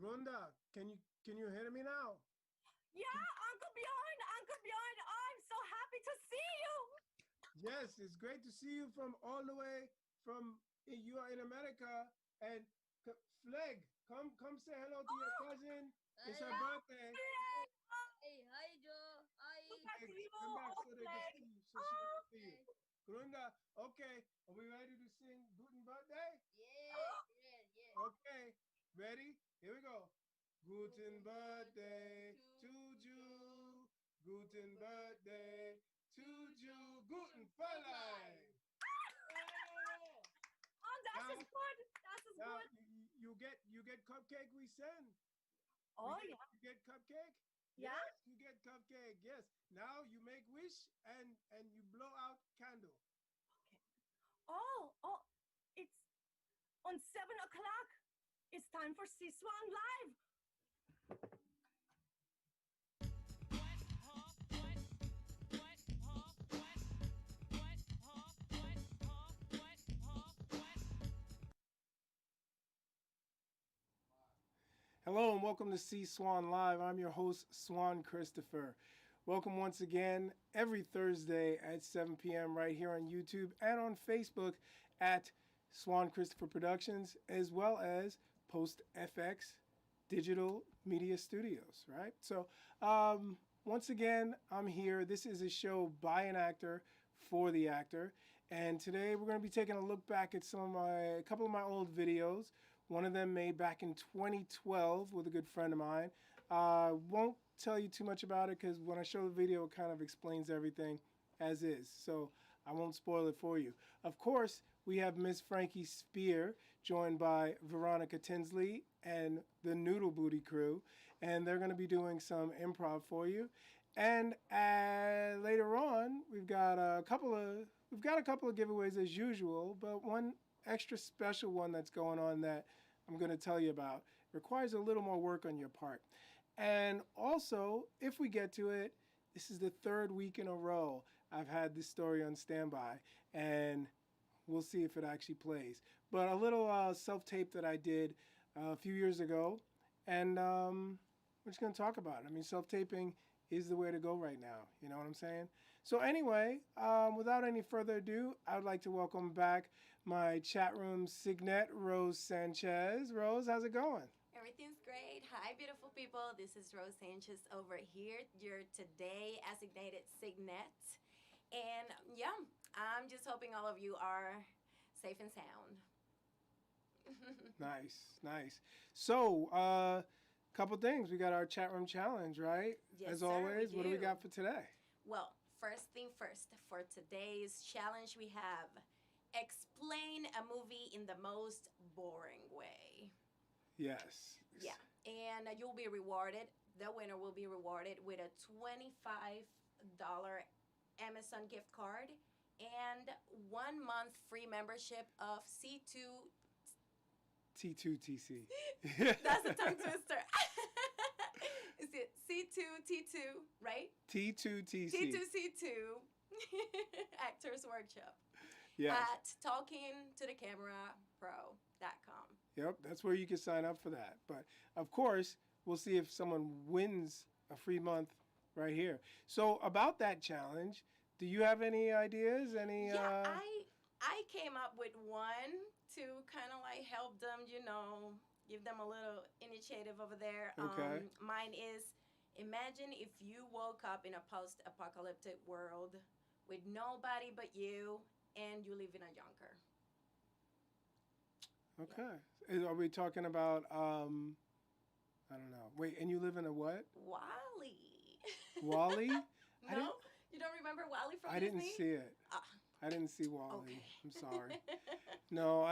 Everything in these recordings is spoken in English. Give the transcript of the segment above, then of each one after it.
Grunda, can you hear me now? Yeah, Uncle Bjorn, I'm so happy to see you. Yes, it's great to see you from all the way from you are in America. And Fleg, come say hello to your cousin. It's her Hi, birthday. Bien. hi, Joe. Hi. Hey, Negativo, come back so they can okay. see you, so she can see you. Okay. Grunda, okay, are we ready to sing Guten Birthday? Yeah, yeah, yeah. Okay, ready? Here we go. Guten Guten Birthday birthday to to you. you. Guten Guten Birthday birthday to to you. you. Guten Guten Fräulein. Fräulein. Yeah. Oh, that's Now, is good. That's is now good. you get cupcake we send. We Oh get yeah, you get cupcake. yeah. Yes, you get cupcake. Yes. Now you make wish and you blow out candle. Okay. Oh, it's on 7 o'clock. It's time for SeeSwann live. Hello and welcome to SeeSwann Live. I'm your host, Swann Christopher. Welcome once again every Thursday at 7 p.m. right here on YouTube and on Facebook at Swann Christopher Productions, as well as Post FX Digital Media Studios, right? So, once again, I'm here. This is a show by an actor for the actor. And today we're going to be taking a look back at a couple of my old videos. One of them made back in 2012 with a good friend of mine. Won't tell you too much about it because when I show the video, it kind of explains everything as is. So I won't spoil it for you. Of course, we have Miss Frankie Spear, joined by Veronica Tinsley and the Noodle Booty crew, and they're going to be doing some improv for you. And later on, we've got a couple of giveaways as usual, but one extra special one that's going on that I'm going to tell you about requires a little more work on your part. And also, if we get to it, this is the third week in a row I've had this story on standby, and we'll see if it actually plays. But a little self-tape that I did a few years ago, and we're just going to talk about it. I mean, self-taping is the way to go right now. You know what I'm saying? So anyway, without any further ado, I would like to welcome back my chat room Cygnet Rose Sanchez. Rose, how's it going? Everything's great. Hi, beautiful people. This is Rose Sanchez over here, your today assignated Cygnet. And yeah, I'm just hoping all of you are safe and sound. Nice, nice. So, couple things. We got our chat room challenge, right? Yes, As sir, we always, what do we got do. for today? Well, first thing first, for today's challenge, we have explain a movie in the most boring way. Yes. Yeah, and you'll be rewarded. The winner will be rewarded with a $25 Amazon gift card and 1 month free membership of C2. T2TC. That's a tongue twister. Is it C2T2, right? T2TC. T2C2 Actors Workshop Yes. at talkingtothecamera.pro.com. Yep, that's where you can sign up for that. But of course, we'll see if someone wins a free month right here. So about that challenge, do you have any ideas? Any Yeah, I came up with one to kind of like help them, give them a little initiative over there. Okay. Mine is imagine if you woke up in a post-apocalyptic world with nobody but you and you live in a junker. Yeah. Okay. Are we talking about I don't know. Wait, and you live in a what? Wally. Wally? I didn't No? You don't remember Wally from I didn't Disney? see it. Ah, I didn't see Wally. okay. I'm sorry. No,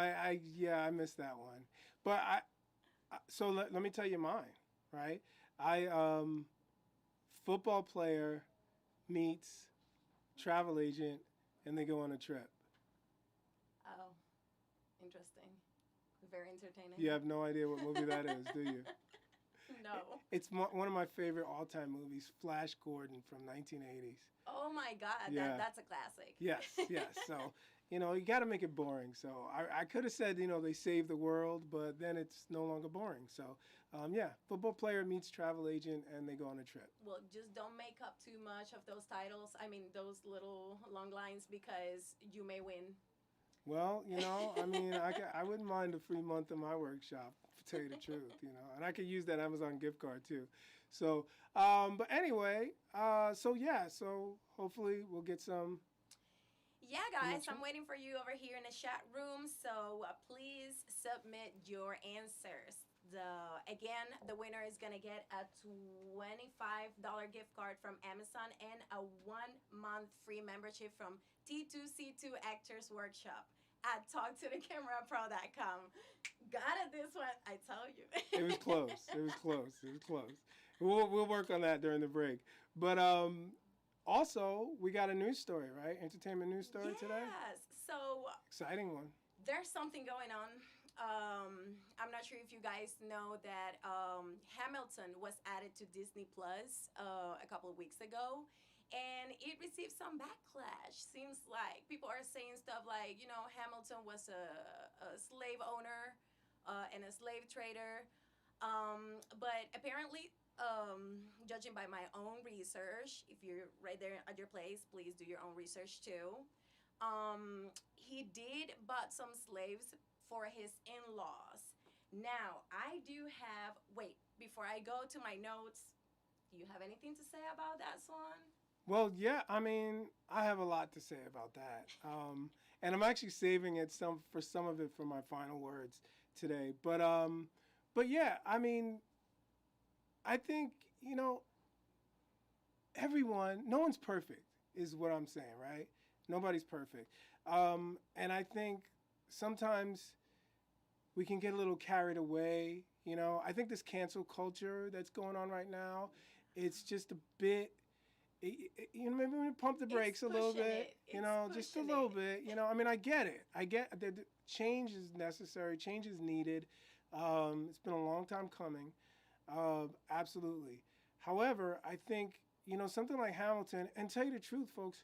yeah, I missed that one. But so let me tell you mine, right? I football player meets travel agent and they go on a trip. Oh, interesting. Very entertaining. You have no idea what movie that is, do you? No. It's one of my favorite all-time movies, Flash Gordon from 1980s. Oh my God, Yeah. that's a classic. Yes, yes. So You got to make it boring. So I could have said, they save the world, but then it's no longer boring. So, yeah, football player meets travel agent and they go on a trip. Well, just don't make up too much of those titles. I mean, those little long lines because you may win. Well, I mean, I wouldn't mind a free month in my workshop, to tell you the truth. And I could use that Amazon gift card too. So, but anyway, so yeah, so hopefully we'll get some. Yeah, guys, I'm waiting for you over here in the chat room. So please submit your answers. The winner is gonna get a $25 gift card from Amazon and a 1 month free membership from T2C2 Actors Workshop at talktothecamera.pro.com. Got it this one, I tell you. It was close. It was close. It was close. We'll work on that during the break. But also, we got a news story, right? Entertainment news story today. Yes. So exciting one. There's something going on. I'm not sure if you guys know that Hamilton was added to Disney Plus a couple of weeks ago, and it received some backlash. Seems like people are saying stuff like, Hamilton was a slave owner and a slave trader, but apparently. Judging by my own research, if you're right there at your place, please do your own research too. He did bought some slaves for his in-laws. Now, I do have, wait, before I go to my notes, do you have anything to say about that, Swann? Well, yeah, I mean, I have a lot to say about that. And I'm actually saving it for some of it for my final words today. But yeah, I mean, I think, everyone, no one's perfect is what I'm saying, right? Nobody's perfect. And I think sometimes we can get a little carried away. I think this cancel culture that's going on right now, it's just a bit, maybe we pump the brakes a little bit, just a little bit. I mean, I get it. I get that change is necessary. Change is needed. It's been a long time coming. Absolutely. However, I think, something like Hamilton, and tell you the truth, folks,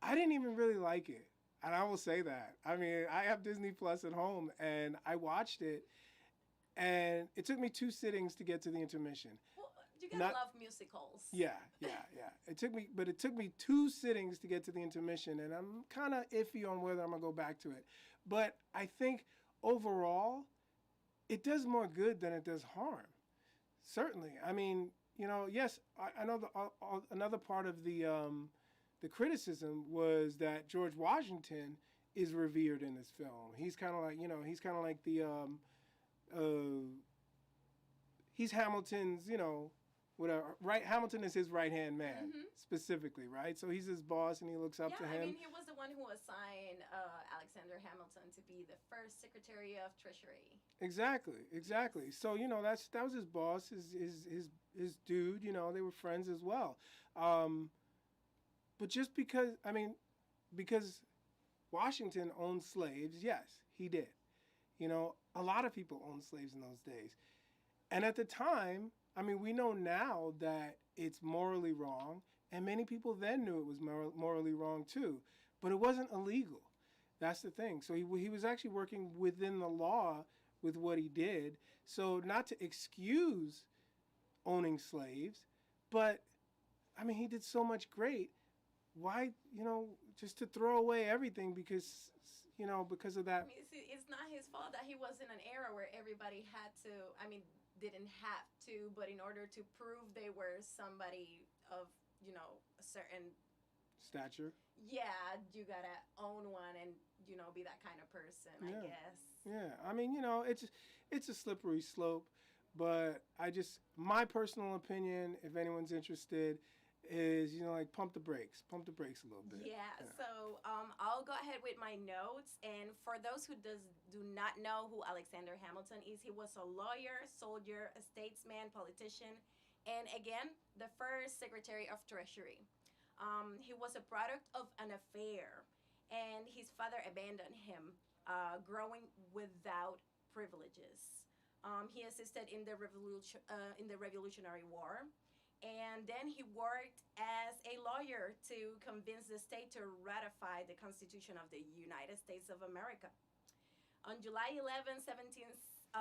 I didn't even really like it. And I will say that. I mean, I have Disney Plus at home, and I watched it, and it took me 2 sittings to get to the intermission. Well, you gotta love musicals. Yeah. It took me 2 sittings to get to the intermission, and I'm kind of iffy on whether I'm going to go back to it. But I think overall, it does more good than it does harm. Certainly. I mean, yes, I know another part of the criticism was that George Washington is revered in this film. He's kind of like the he's Hamilton's, whatever. Right, Hamilton is his right-hand man, specifically, right? So he's his boss, and he looks up to him. I mean, he was the one who assigned Alexander Hamilton to be the first Secretary of Treasury. Exactly. So that was his boss, his dude. They were friends as well. But just because Washington owned slaves, yes, he did. A lot of people owned slaves in those days, and at the time. I mean, we know now that it's morally wrong, and many people then knew it was morally wrong too, but it wasn't illegal. That's the thing. So he was actually working within the law with what he did. So not to excuse owning slaves, but I mean, he did so much great. Why, just to throw away everything because of that? I mean, it's not his fault that he was in an era where everybody had to, didn't have to, but in order to prove they were somebody of, a certain stature. Yeah, you gotta own one and, be that kind of person, I guess. Yeah, I mean, it's a slippery slope, but my personal opinion, if anyone's interested, is, pump the brakes a little bit. Yeah. So I'll go ahead with my notes. And for those who do not know who Alexander Hamilton is, he was a lawyer, soldier, a statesman, politician, and again, the first Secretary of Treasury. He was a product of an affair, and his father abandoned him, growing without privileges. He assisted in the Revolutionary War. And then he worked as a lawyer to convince the state to ratify the Constitution of the United States of America. On July 11, 1704,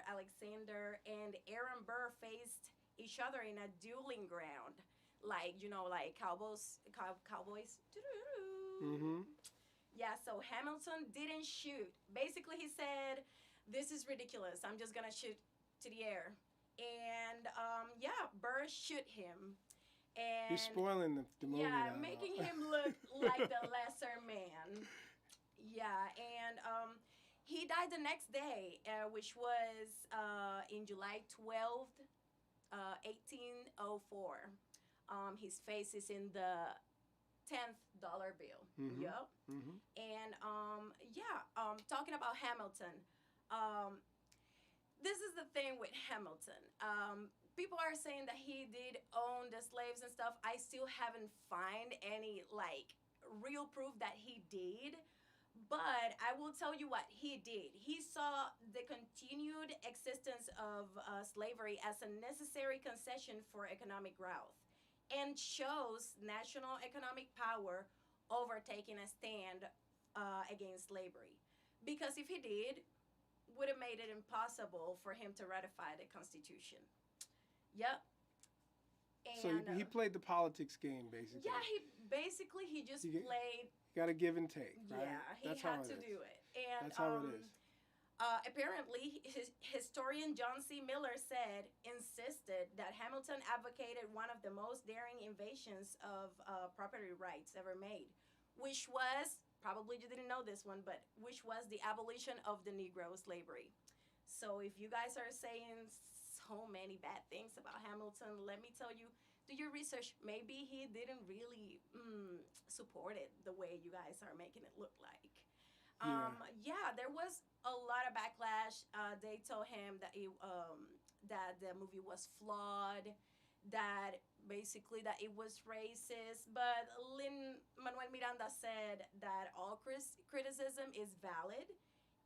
Alexander and Aaron Burr faced each other in a dueling ground, like like cowboys. Mm-hmm. Yeah, so Hamilton didn't shoot. Basically, he said, "This is ridiculous. I'm just gonna shoot to the air." And yeah, Burr shoot him. You're And spoiling the movie yeah, now. making him look like the lesser man. Yeah, and he died the next day, which was in July 12th, 1804. His face is in the $10 bill. Mm-hmm. Yup. Mm-hmm. And yeah, talking about Hamilton, um, this is the thing with Hamilton. People are saying that he did own the slaves and stuff. I still haven't find any like real proof that he did. But I will tell you what he did. He saw the continued existence of slavery as a necessary concession for economic growth and chose national economic power over taking a stand against slavery. Because if he did, would have made it impossible for him to ratify the Constitution. Yep. So And he played the politics game, basically. yeah, he just played. Got to give and take, right? Yeah, he That's had how to it is. do it. And That's how it is. Apparently, historian John C. Miller insisted that Hamilton advocated one of the most daring invasions of property rights ever made, which was, probably you didn't know this one, but which was the abolition of the Negro slavery. So if you guys are saying so many bad things about Hamilton, let me tell you, do your research. Maybe he didn't really support it the way you guys are making it look like. Yeah, there was a lot of backlash. They told him that the movie was flawed, that basically that it was racist. But Lin Manuel Miranda said that all criticism is valid,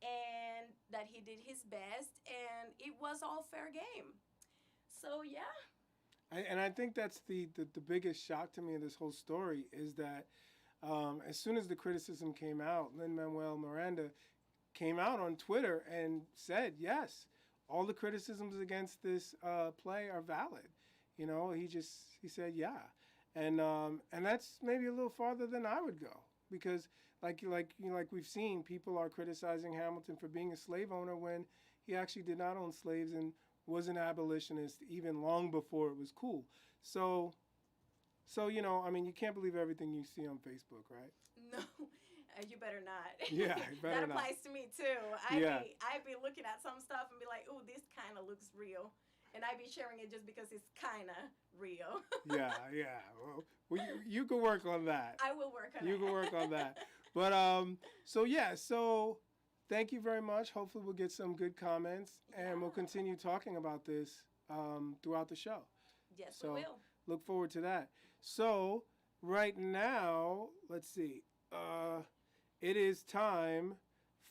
and that he did his best, and it was all fair game. So yeah. And I think that's the biggest shock to me of this whole story is that as soon as the criticism came out, Lin-Manuel Miranda came out on Twitter and said, yes, all the criticisms against this play are valid. You know, he said, yeah. And that's maybe a little farther than I would go because like we've seen, people are criticizing Hamilton for being a slave owner when he actually did not own slaves and was an abolitionist even long before it was cool. So you know, I mean, you can't believe everything you see on Facebook, right? No, you better not. Yeah, you better that not. applies to me too. I'd be looking at some stuff and be like, "Ooh, this kind of looks real," and I'd be sharing it just because it's kind of real. Yeah. Well, you can work on that. I will work on You it. can work on that. But so thank you very much. Hopefully we'll get some good comments and we'll continue talking about this throughout the show. Yes, So we will. look forward to that. So right now, let's see. It is time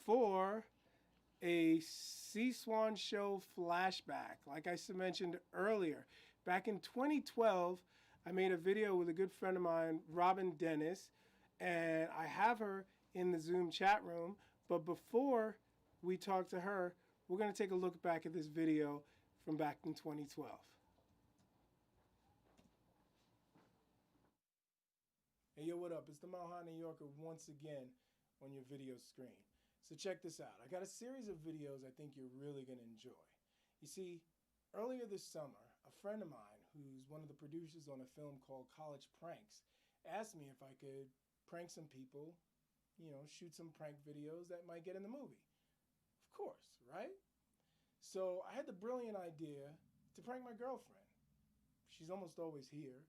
for a SeeSwann show flashback. Like I mentioned earlier, back in 2012, I made a video with a good friend of mine, Robyn Dennis, and I have her in the Zoom chat room. But before we talk to her, we're going to take a look back at this video from back in 2012. Hey, yo, what up? It's the Malha New Yorker once again on your video screen. So check this out. I got a series of videos I think you're really going to enjoy. You see, earlier this summer, a friend of mine, who's one of the producers on a film called College Pranks, asked me if I could prank some people, you know, shoot some prank videos that might get in the movie. Of course, right? So I had the brilliant idea to prank my girlfriend. She's almost always here.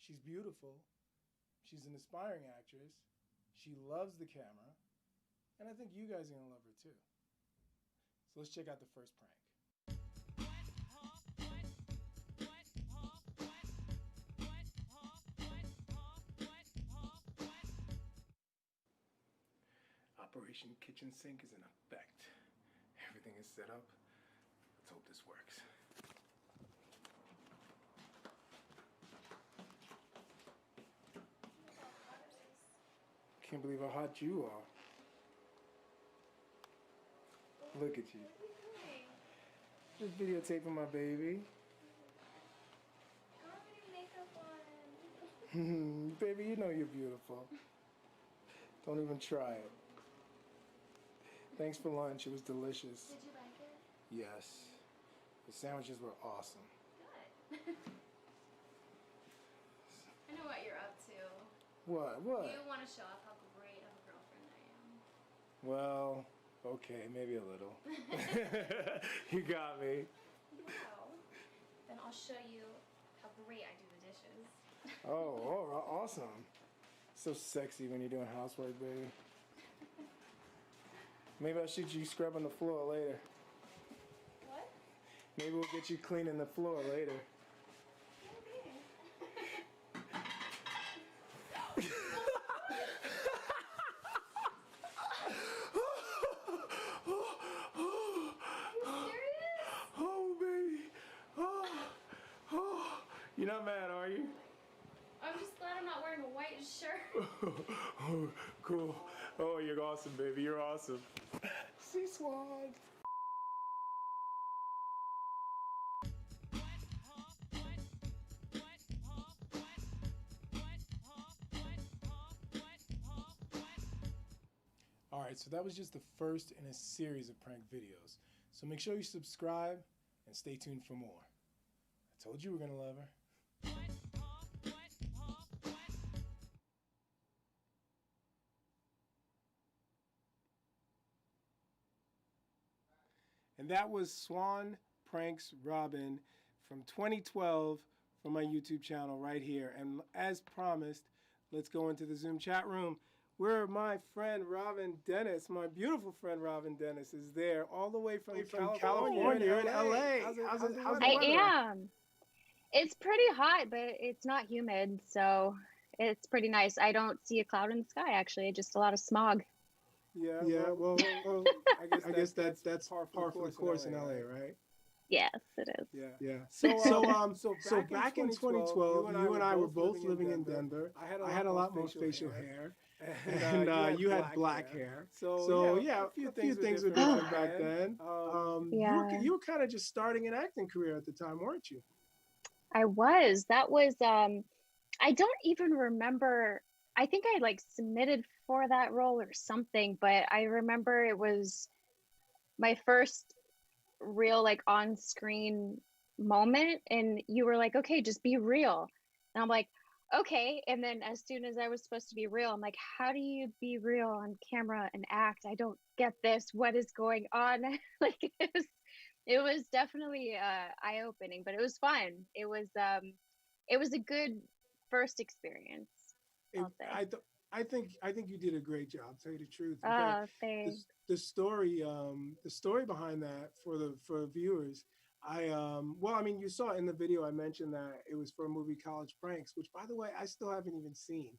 She's beautiful. She's an aspiring actress. She loves the camera. And I think you guys are going to love her too. So let's check out the first prank. Operation Kitchen Sink is in effect. Everything is set up. Let's hope this works. can't believe how hot you are. Look at you. Just videotaping my baby. I don't have any makeup on. Baby, you know you're beautiful. Don't even try it. Thanks for lunch. It was delicious. Did you like it? Yes. The sandwiches were awesome. Good. I know what you're up to. What? You want to show off how great of a girlfriend I am. Well, okay, maybe a little. You got me. Wow. Then I'll show you how great I do the dishes. Oh, awesome. So sexy when you're doing housework, baby. Maybe I'll shoot you scrubbing the floor later. What? Maybe we'll get you cleaning the floor later. Oh, baby. Oh. You're not mad, are you? I'm just glad I'm not wearing a white shirt. Oh, cool. Oh, you're awesome, baby. You're awesome. SeeSwann. Alright, so that was just the first in a series of prank videos. So make sure you subscribe and stay tuned for more. I told you we're gonna love her. And that was Swann Pranks Robyn from 2012 from my YouTube channel right here. And as promised, let's go into the Zoom chat room where my friend Robyn Dennis, my beautiful friend Robyn Dennis, is there all the way from California. You're in LA. How's the I weather? am. It's pretty hot, but it's not humid, so it's pretty nice. I don't see a cloud in the sky, actually, just a lot of smog. Yeah, well I guess that's par for the course in LA, right? Yes, it is. Yeah. So back in 2012, you and I were both living in Denver. I had a lot more facial hair, and you had black hair. So yeah, a few things were different back then. You were kind of just starting an acting career at the time, weren't you? I was. That was, I don't even remember. I think I like submitted for that role or something, but I remember it was my first real like on-screen moment, and you were like, okay, just be real. And I'm like, okay. And then as soon as I was supposed to be real, I'm like, how do you be real on camera and act? I don't get this. What is going on? Like it was definitely eye-opening, but it was fun. It was a good first experience. I think you did a great job. To tell you the truth. Thanks. The story behind that for the viewers. You saw in the video I mentioned that it was for a movie College Pranks, which by the way I still haven't even seen.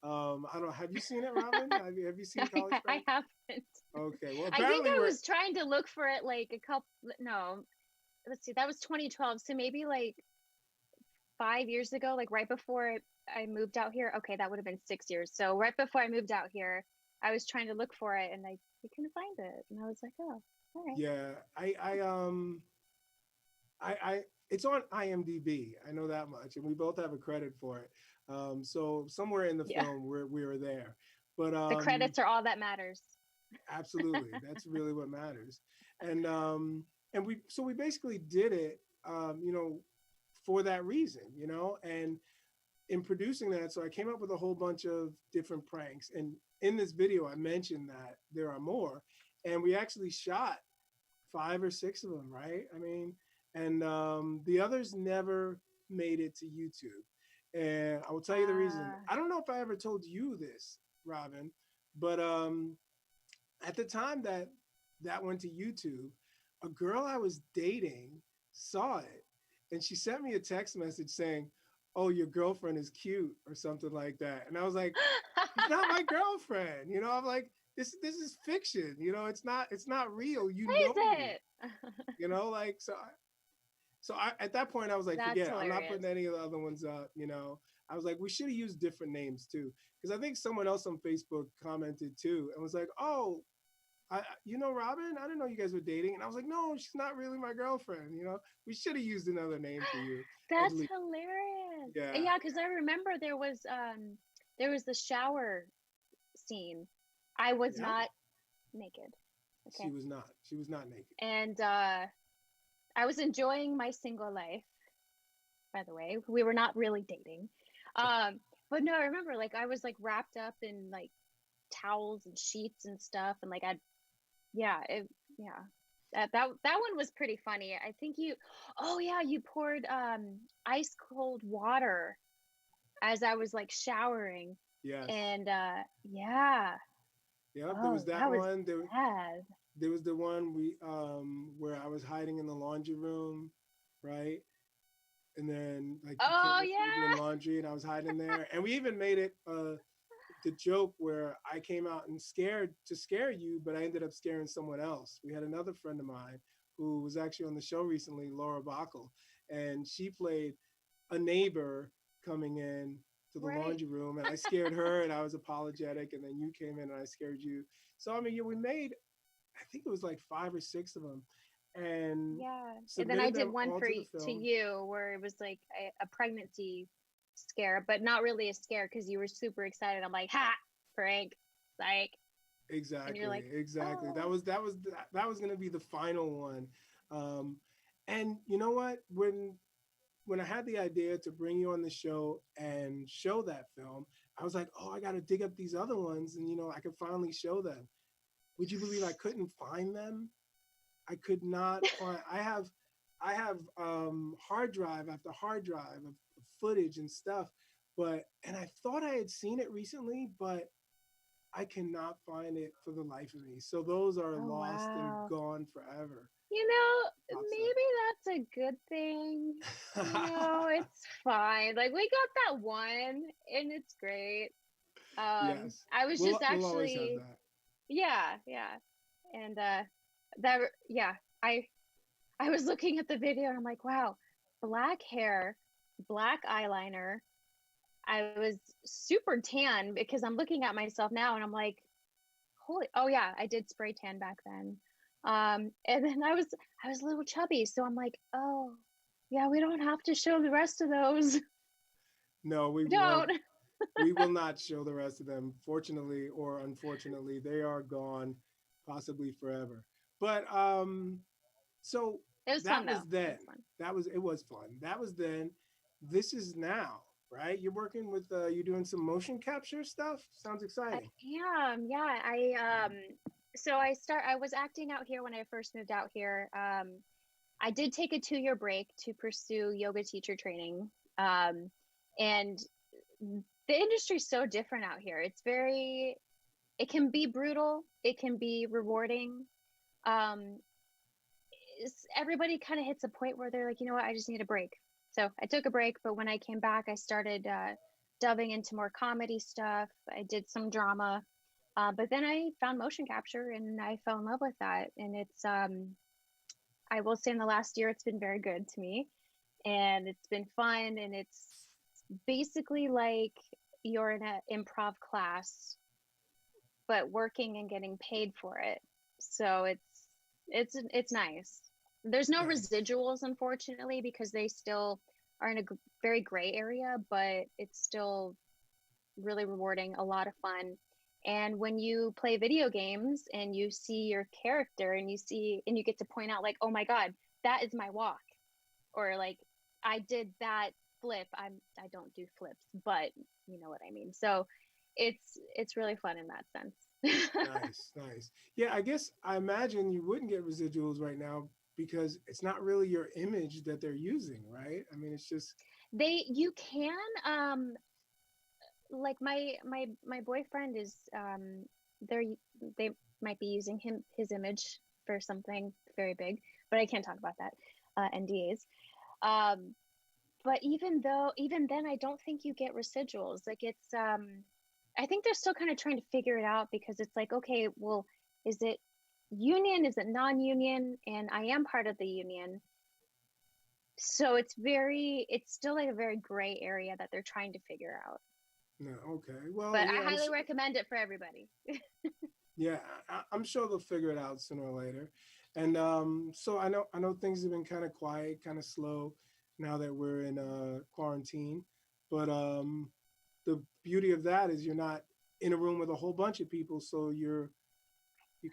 I don't know. Have you seen it, Robyn? have you seen College Pranks? I haven't. Okay. Well, I think I was trying to look for it like a couple. No, let's see. That was 2012. So maybe like 5 years ago, like right before I moved out here. Okay, that would have been 6 years. So right before I moved out here, I was trying to look for it, and I couldn't find it. And I was like, oh, all right. Yeah, I it's on IMDb. I know that much, and we both have a credit for it. So somewhere in the film, we were there. But the credits are all that matters. Absolutely, that's really what matters. And we basically did it, for that reason, and in producing that, so I came up with a whole bunch of different pranks. And in this video, I mentioned that there are more, and we actually shot 5 or 6 of them, right? I mean, and the others never made it to YouTube. And I will tell you the reason. I don't know if I ever told you this, Robyn, but at the time that went to YouTube, a girl I was dating saw it, and she sent me a text message saying, "Oh, your girlfriend is cute," or something like that. And I was like, "It's not my girlfriend." I'm like, this is fiction. It's not real. What is it? So So at that point, I was like, That's forget it. I'm not putting hilarious. any of the other ones up. I was like, we should have used different names too, because I think someone else on Facebook commented too and was like, oh, Robyn, I didn't know you guys were dating, and I was like, no, she's not really my girlfriend. We should have used another name for you at That's least. hilarious. Yeah, Yeah, because I remember there was the shower scene. I was yeah. not naked. Okay. She was not naked. And I was enjoying my single life, by the way. We were not really dating. But no, I remember like I was like wrapped up in like towels and sheets and stuff, and like yeah, yeah. That one was pretty funny. I think you poured ice cold water as I was like showering. Yes. And yeah. Yep. There Oh, was that that was one. bad. There was the one where I was hiding in the laundry room, right? And then like you came Oh up yeah. doing laundry, and I was hiding there, and we even made it the joke where I came out and scare you, but I ended up scaring someone else. We had another friend of mine who was actually on the show recently, Laura Backel, and she played a neighbor coming in to the Right. laundry room, and I scared her, and I was apologetic, and then you came in and I scared you. So I mean, yeah, we made, I think it was like 5 or 6 of them, and Yeah. And then I submitted did them one all for to the to film. you where it was like a pregnancy scare, but not really a scare because you were super excited. I'm like, ha, prank, psych. And you're like, Exactly. oh, That was going to be the final one. Um, and you know what? When I had the idea to bring you on the show and show that film, I was like, oh, I got to dig up these other ones, and I could finally show them. Would you believe I couldn't find them? I could not find. I have hard drive after hard drive of footage and stuff, and I thought I had seen it recently, but I cannot find it for the life of me. So those are oh lost and wow. gone forever. Maybe that's a good thing. It's fine. Like we got that one and it's great. Yes, I was just we'll always have actually, that. yeah, yeah. And that yeah, I I was looking at the video and I'm like, wow, black hair, black eyeliner. I was super tan because I'm looking at myself now and I'm like, holy, oh yeah, I did spray tan back then. And then I was a little chubby, so I'm like, oh yeah, we don't have to show the rest of those. No, we We won't. don't. We will not show the rest of them. Fortunately or unfortunately, they are gone, possibly forever. But so It was fun that though. was It then. was fun. It was fun. That was then. This is now, right? You're working with you're doing some motion capture stuff. Sounds I exciting. am, yeah. So I was acting out here when I first moved out here. I did take a 2-year break to pursue yoga teacher training. And the industry's so different out here. It can be brutal, it can be rewarding. Um, Everybody kind of hits a point where they're like, you know what, I just need a break. So I took a break, but when I came back, I started delving into more comedy stuff. I did some drama, but then I found motion capture and I fell in love with that. And I will say in the last year, it's been very good to me and it's been fun. And it's basically like you're in an improv class, but working and getting paid for it. So it's nice. There's no Nice. residuals, unfortunately, because they still are in a very gray area, but it's still really rewarding, a lot of fun. And when you play video games and you see your character and you get to point out like, oh my God, that is my walk. Or like, I did that flip. I don't do flips, but you know what I mean. So it's really fun in that sense. Nice, nice. Yeah, I guess I imagine you wouldn't get residuals right now because it's not really your image that they're using, right? I mean, it's just You can like my boyfriend is they're they might be using his image for something very big, but I can't talk about that, NDAs. um but even then I don't think you get residuals. Like it's I think they're still kind of trying to figure it out because it's like, okay, well, is it union, is it non-union? And I am part of the union, So it's still like a very gray area that they're trying to figure out. No, okay. Well, But yeah, I highly recommend it for everybody. yeah, I'm sure they'll figure it out sooner or later. And so I know things have been kind of quiet, kind of slow now that we're in quarantine. But the beauty of that is you're not in a room with a whole bunch of people, so you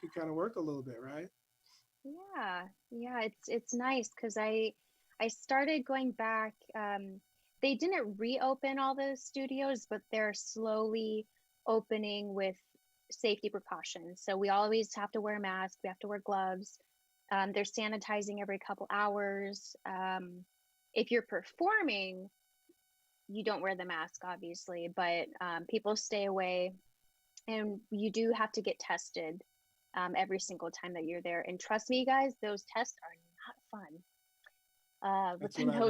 could kind of work a little bit, right? Yeah, it's nice because I started going back. They didn't reopen all the studios, but they're slowly opening with safety precautions. So we always have to wear a mask. We have to wear gloves. They're sanitizing every couple hours. If you're performing, you don't wear the mask, obviously, but people stay away, and you do have to get tested every single time that you're there. And trust me, guys, those tests are not fun. With That's what I've heard.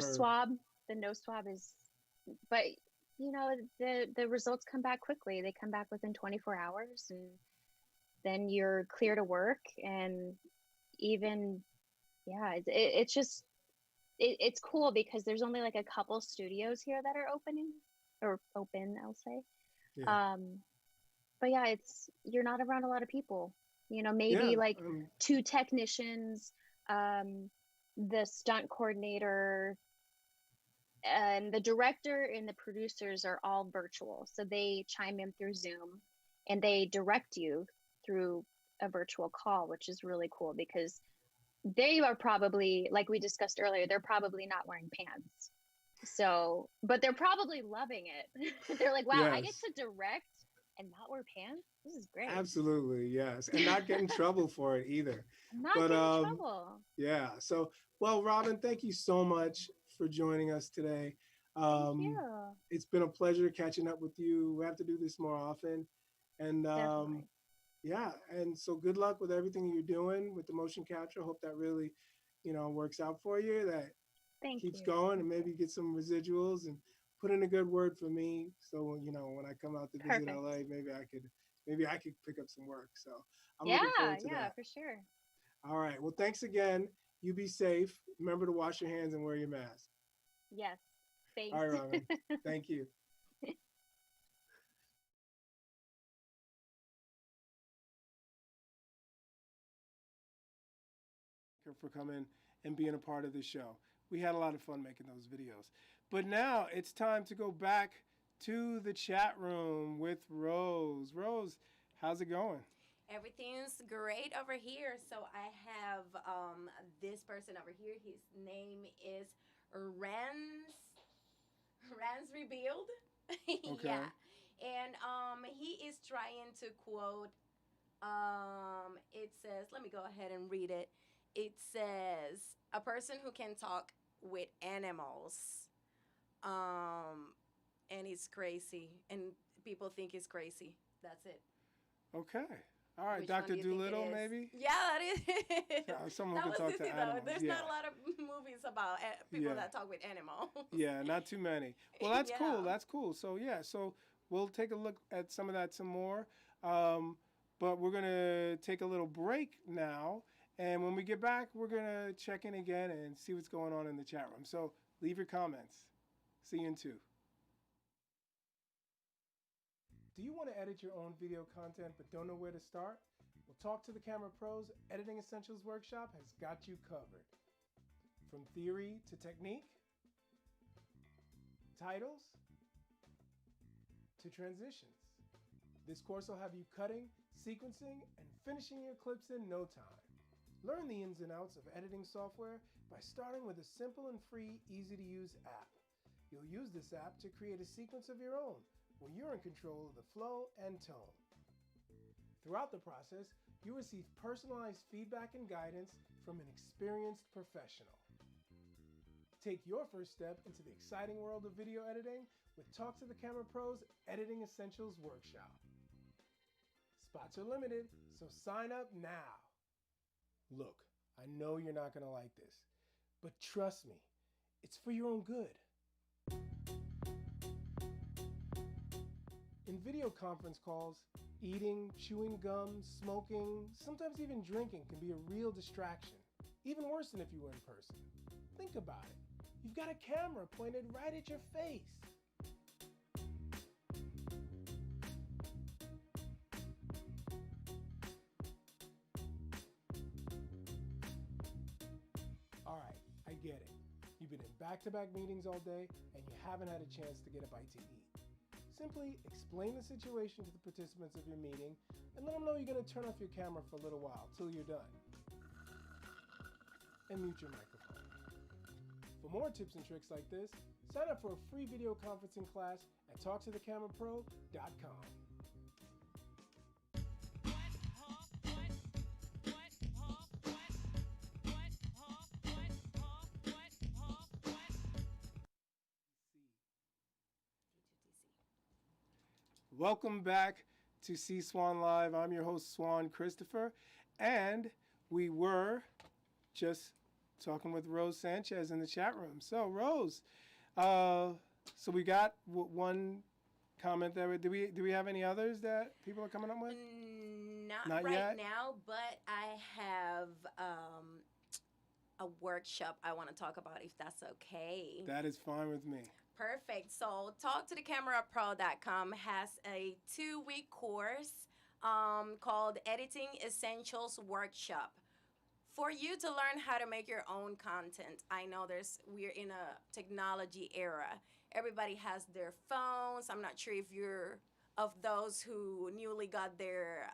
the nose swab is, but you know, the results come back quickly. They come back within 24 hours, and then you're clear to work. And even, yeah, it's just it's cool because there's only like a couple studios here that are opening or open, I'll say. Yeah. But yeah, you're not around a lot of people. You know, maybe Yeah. like two technicians, the stunt coordinator, and the director and the producers are all virtual. So they chime in through Zoom and they direct you through a virtual call, which is really cool because they are probably, like we discussed earlier, they're probably not wearing pants. So, but they're probably loving it. They're like, wow, I get Yes. to direct and not wear pants. This is great. Absolutely, yes, and not get in trouble for it either. Not But get in trouble. yeah. So, well, Robyn, thank you so much for joining us today. Thank you. It's been a pleasure catching up with you. We have to do this more often, and Definitely. yeah. And so, good luck with everything you're doing with the motion capture. Hope that really, works out for you. That Thank keeps you. going, and maybe get some residuals and put in a good word for me. So, when I come out to visit Perfect. LA, maybe I could pick up some work. So I'm Yeah, looking forward to yeah, that. for sure. All right. Well, thanks again. You be safe. Remember to wash your hands and wear your mask. Yes. Thanks. All right, Robyn. Thank you. For coming and being a part of the show. We had a lot of fun making those videos. But now it's time to go back to the chat room with Rose. Rose, how's it going? Everything's great over here. So I have this person over here. His name is Rans Revealed. Okay. Yeah. And he is trying to quote it says, let me go ahead and read it. It says, a person who can talk with animals. And he's crazy. And people think he's crazy. That's it. Okay. All right, Which one Dr. do you think it Doolittle, is? maybe? Yeah, that is. Someone That who was can talk to easy though. animals. There's Yeah. not a lot of movies about people Yeah. that talk with animals. Yeah, not too many. Well, that's cool. Yeah. That's cool. So, yeah, so we'll take a look at some of that some more. But we're going to take a little break now. And when we get back, we're going to check in again and see what's going on in the chat room. So leave your comments. See you in 2. Do you want to edit your own video content but don't know where to start? Well, Talk to the Camera Pros Editing Essentials Workshop has got you covered. From theory to technique, titles to transitions. This course will have you cutting, sequencing, and finishing your clips in no time. Learn the ins and outs of editing software by starting with a simple and free, easy-to-use app. You'll use this app to create a sequence of your own, where you're in control of the flow and tone. Throughout the process, you receive personalized feedback and guidance from an experienced professional. Take your first step into the exciting world of video editing with Talk to the Camera Pros Editing Essentials Workshop. Spots are limited, so sign up now. Look, I know you're not going to like this, but trust me, it's for your own good. In video conference calls, eating, chewing gum, smoking, sometimes even drinking can be a real distraction, even worse than if you were in person. Think about it. You've got a camera pointed right at your face. All right, I get it. You've been in back-to-back meetings all day and you haven't had a chance to get a bite to eat. Simply explain the situation to the participants of your meeting and let them know you're going to turn off your camera for a little while till you're done. And mute your microphone. For more tips and tricks like this, sign up for a free video conferencing class at talktothecamera.pro.com. Welcome back to SeeSwann Live. I'm your host, Swann Christopher, and we were just talking with Rose Sanchez in the chat room. So, Rose, so we got one comment there. Do we have any others that people are coming up with? Not right yet? now, but I have a workshop I want to talk about, if that's okay. That is fine with me. Perfect. So talktothecamera.pro.com has a 2-week course called Editing Essentials Workshop for you to learn how to make your own content. I know we're in a technology era. Everybody has their phones. I'm not sure if you're of those who newly got their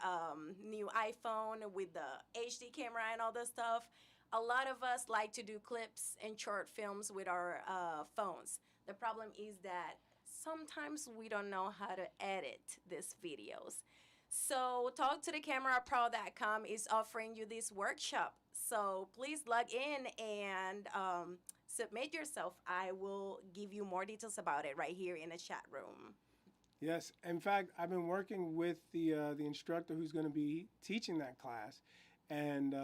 new iPhone with the HD camera and all this stuff. A lot of us like to do clips and short films with our phones. The problem is that sometimes we don't know how to edit these videos. So talktothecamera.pro.com is offering you this workshop. So please log in and submit yourself. I will give you more details about it right here in the chat room. Yes, in fact, I've been working with the instructor who's going to be teaching that class, and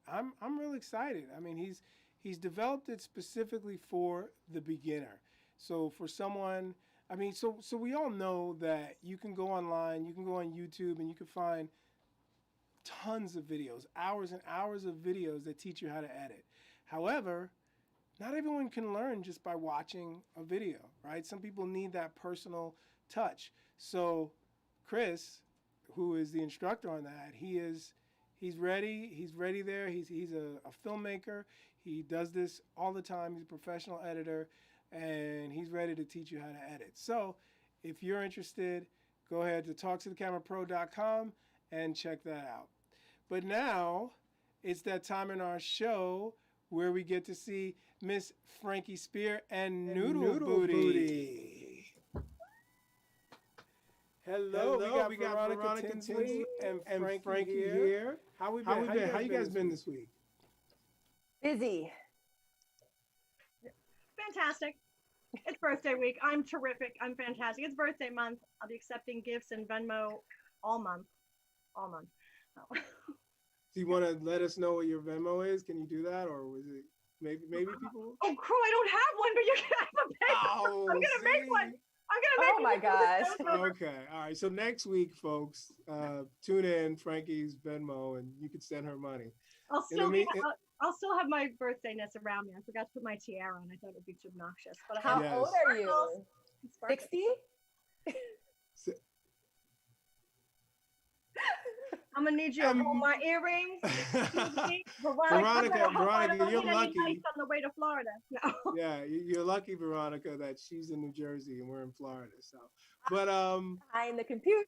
I'm really excited. I mean, he's developed it specifically for the beginner. So for someone, I mean, so we all know that you can go online, you can go on YouTube, and you can find tons of videos, hours and hours of videos that teach you how to edit. However, not everyone can learn just by watching a video, right? Some people need that personal touch. So Chris, who is the instructor on that, he's ready. He's ready there. He's a filmmaker. He does this all the time. He's a professional editor, and he's ready to teach you how to edit. So if you're interested, go ahead to talktothecamera.pro.com and check that out. But now it's that time in our show where we get to see Miss Frankie Spear and Noodle Booty. Hello, we got Veronica Tinsley and Frankie here. How you guys been this week? Busy. Fantastic. It's birthday week. I'm terrific. I'm fantastic. It's birthday month. I'll be accepting gifts and Venmo all month. All month. Oh. Do you want to let us know what your Venmo is? Can you do that, or was it maybe people? Oh, crew! I don't have one, but you can have a paper. Oh, I'm gonna make one. I'm gonna make. Oh my gosh. Okay, all right. So next week, folks, tune in Frankie's Venmo, and you can send her money. I'll still have my birthdayness around me. I forgot to put my tiara on. I thought it would be too obnoxious. But How Yes. old are you? 60? I'm gonna need you to hold my earrings. Veronica, I don't you're need any lucky. ice on the way to Florida. No. Yeah, you're lucky, Veronica, that she's in New Jersey and we're in Florida. So, but Behind the computer.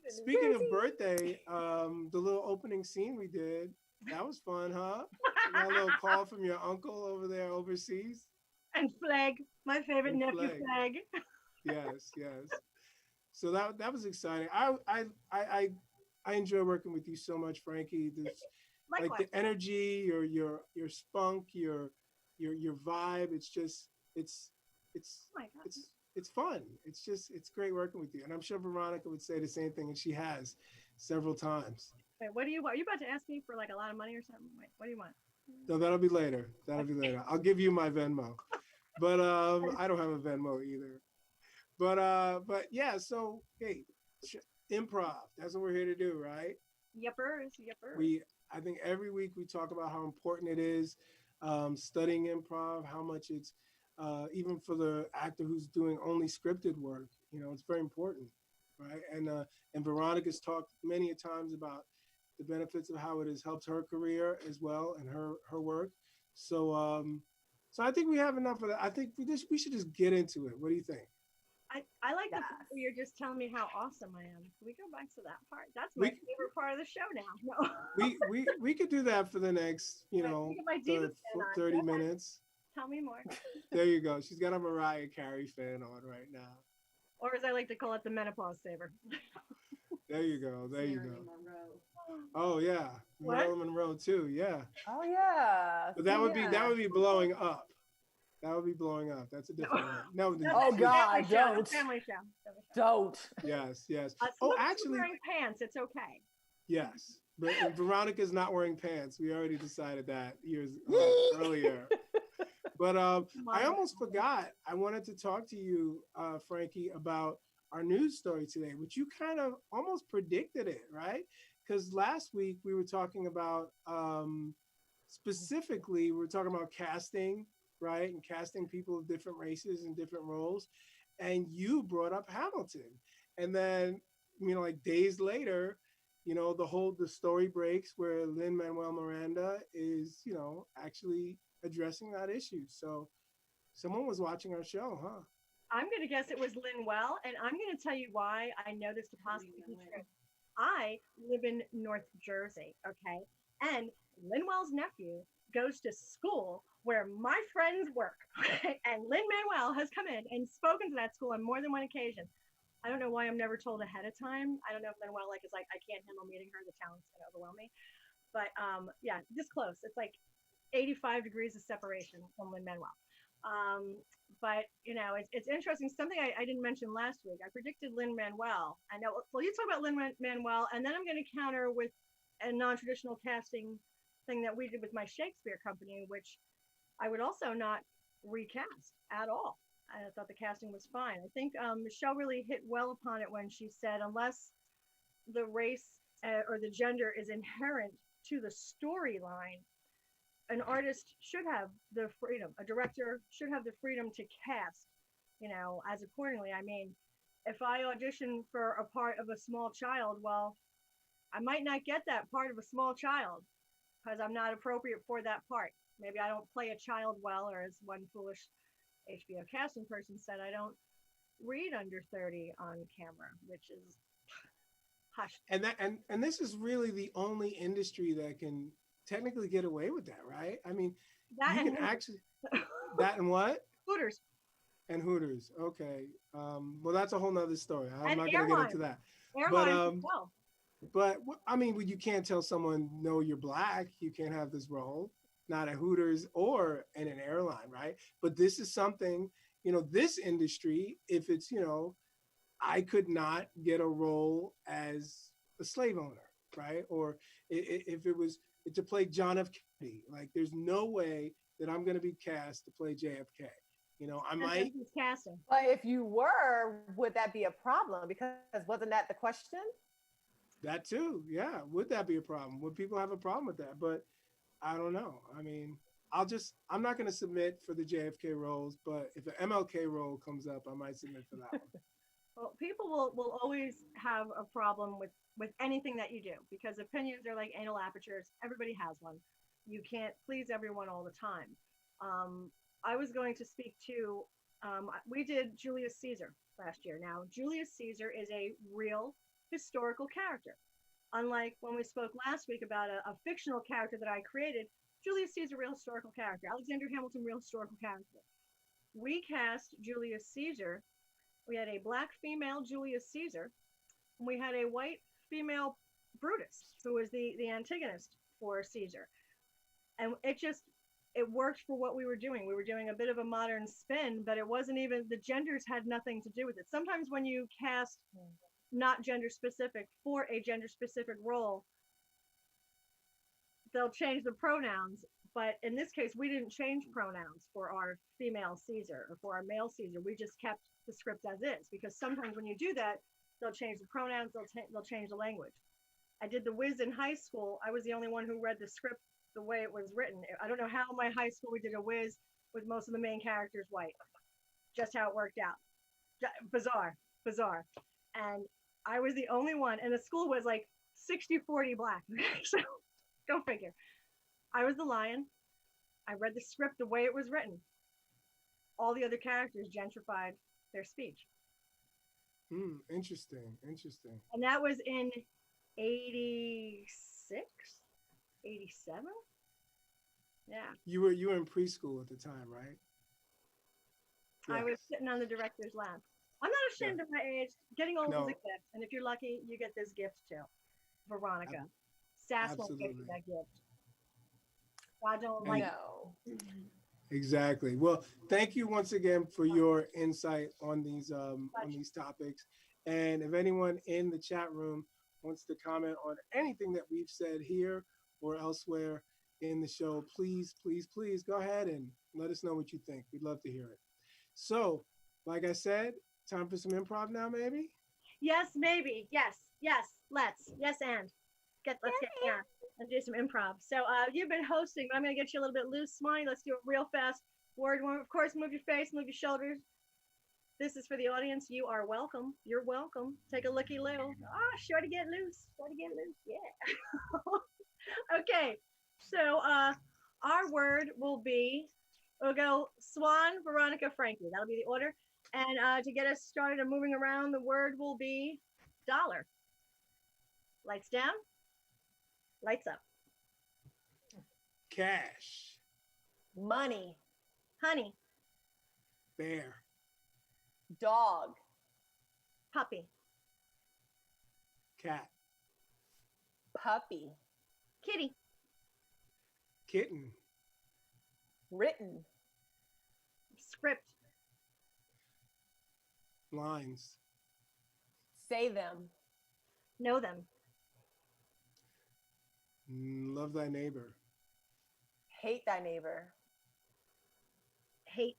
speaking of birthday, the little opening scene we did, that was fun, huh? Got a little call from your uncle over there overseas. And Flag, my favorite And nephew, Flag. Flag. Yes. So that was exciting. I enjoy working with you so much, Frankie. There's Likewise. like the energy, your spunk, your vibe. It's just it's Oh my God. it's fun. It's great working with you. And I'm sure Veronica would say the same thing, and she has several times. Wait, what do you want? Are you about to ask me for like a lot of money or something? Wait, what do you want? No, that'll be later. I'll give you my Venmo. But I don't have a Venmo either. But yeah, so hey, improv. That's what we're here to do, right? Yippers. I think every week we talk about how important it is studying improv, how much it's even for the actor who's doing only scripted work. It's very important, right? And Veronica's talked many a times about the benefits of how it has helped her career as well and her work. So I think we have enough of that. I think we should just get into it. What do you think? I like the Yes. part where you're just telling me how awesome I am. Can we go back to that part? That's We my c- favorite part of the show now. No. We could do that for the next, Look at my diva fan on. 30 Go ahead. minutes. Tell me more. There you go. She's got a Mariah Carey fan on right now. Or as I like to call it, the menopause saver. There you go. There you Marilyn go. Monroe. Oh yeah, What? Marilyn Monroe too. Yeah, Oh yeah. but that would be Yeah. blowing up. That would be blowing up. That's a different one. No. Oh, she's- God, Family show, don't. Family show. Family show. Don't. Yes, yes. So Oh, look, she's actually, wearing pants. It's okay. yes. But Veronica's not wearing pants. We already decided that years earlier. But I almost forgot. I wanted to talk to you, Frankie, about our news story today, which you kind of almost predicted it, right? Because last week we were talking about specifically, we were talking about casting, right? And casting people of different races and different roles. And you brought up Hamilton. And then, like days later, the story breaks where Lin-Manuel Miranda is, actually addressing that issue. So someone was watching our show, huh? I'm going to guess it was Lin-Well, and I'm going to tell you why I know this to possibly be true. I live in North Jersey, okay? And Lin-Well's nephew goes to school where my friends work. Okay? And Lin-Manuel has come in and spoken to that school on more than one occasion. I don't know why I'm never told ahead of time. I don't know if Lin-Well is like, I can't handle meeting her. The talent's going to overwhelm me. But yeah, this close. It's like 85 degrees of separation from Lin-Manuel. But it's interesting. Something I didn't mention last week. I predicted Lin-Manuel. I know. Well, you talk about Lin-Manuel, and then I'm going to counter with a non-traditional casting thing that we did with my Shakespeare company, which I would also not recast at all. I thought the casting was fine. I think Michelle really hit well upon it when she said, unless the race or the gender is inherent to the storyline, an artist should have the freedom, a director should have the freedom to cast, as accordingly. I mean, if I audition for a part of a small child, well, I might not get that part of a small child because I'm not appropriate for that part. Maybe I don't play a child well, or as one foolish HBO casting person said, I don't read under 30 on camera, which is hush. And this is really the only industry that can technically get away with that, right? I mean, That you and can actually that and what? Hooters. And Hooters. Okay. Well, that's a whole nother story. I'm And not going to get into airlines. that. Airlines as well. But I mean, you can't tell someone, no, you're black. You can't have this role, not at Hooters or in an airline, right? But this is something, this industry, if it's, I could not get a role as a slave owner, right? Or if it was to play John F. Kennedy, like there's no way that I'm going to be cast to play JFK. I might. He's casting. But if you were, would that be a problem? Because wasn't that the question? That too, yeah. Would that be a problem? Would people have a problem with that? But I don't know. I mean, I'm not going to submit for the JFK roles, but if an MLK role comes up, I might submit for that one. Well, people will always have a problem with anything that you do because opinions are like anal apertures. Everybody has one. You can't please everyone all the time. I was going to speak to, we did Julius Caesar last year. Now, Julius Caesar is a real historical character. Unlike when we spoke last week about a fictional character that I created, Julius Caesar, real historical character. Alexander Hamilton, real historical character. We cast Julius Caesar. We had a black female Julius Caesar. And we had a white female Brutus, who was the antagonist for Caesar. And it worked for what we were doing. We were doing a bit of a modern spin, but it wasn't even, the genders had nothing to do with it. Sometimes when you cast not gender specific for a gender specific role, they'll change the pronouns. But in this case, we didn't change pronouns for our female Caesar or for our male Caesar. We just kept the script as is, because sometimes when you do that, they'll change the pronouns, they'll change the language. I did the Wiz in high school. I was the only one who read the script the way it was written. I don't know how in my high school we did a Wiz. with most of the main characters white. Just how it worked out. Bizarre, bizarre. And I was the only one, and the school was like 60-40 black. So go figure. I was the lion. I read the script the way it was written. All the other characters gentrified their speech. Interesting. Interesting. And that was in 86, 87. Yeah. You were in preschool at the time, right? I was sitting on the director's lap. I'm not ashamed of my age. Getting old is a gift. And if you're lucky, you get this gift too. Veronica. Sass won't give you that gift. I don't like No. Exactly. Well, thank you once again for your insight on these topics. And if anyone in the chat room wants to comment on anything that we've said here or elsewhere in the show, please go ahead and let us know what you think. We'd love to hear it. So, like I said, time for some improv now, maybe? Yes, maybe. Yes. Let's. Let's get down and do some improv. So you've been hosting, but I'm going to get you a little bit loose, Swanny. Let's do it real fast. Word one. Of course, move your face, move your shoulders. This is for the audience. You are welcome. You're welcome. Take a looky-loo. Sure to get loose. Yeah. Okay. So our word will be, we'll go Swann, Veronica, Frankie. That'll be the order. And to get us started and moving around, the word will be dollar. Lights down. Lights up. Cash. Money. Honey. Bear. Dog. Puppy. Cat. Puppy. Kitty. Kitten. Written. Script. Lines. Say them. Know them. Love thy neighbor. Hate thy neighbor. Hate.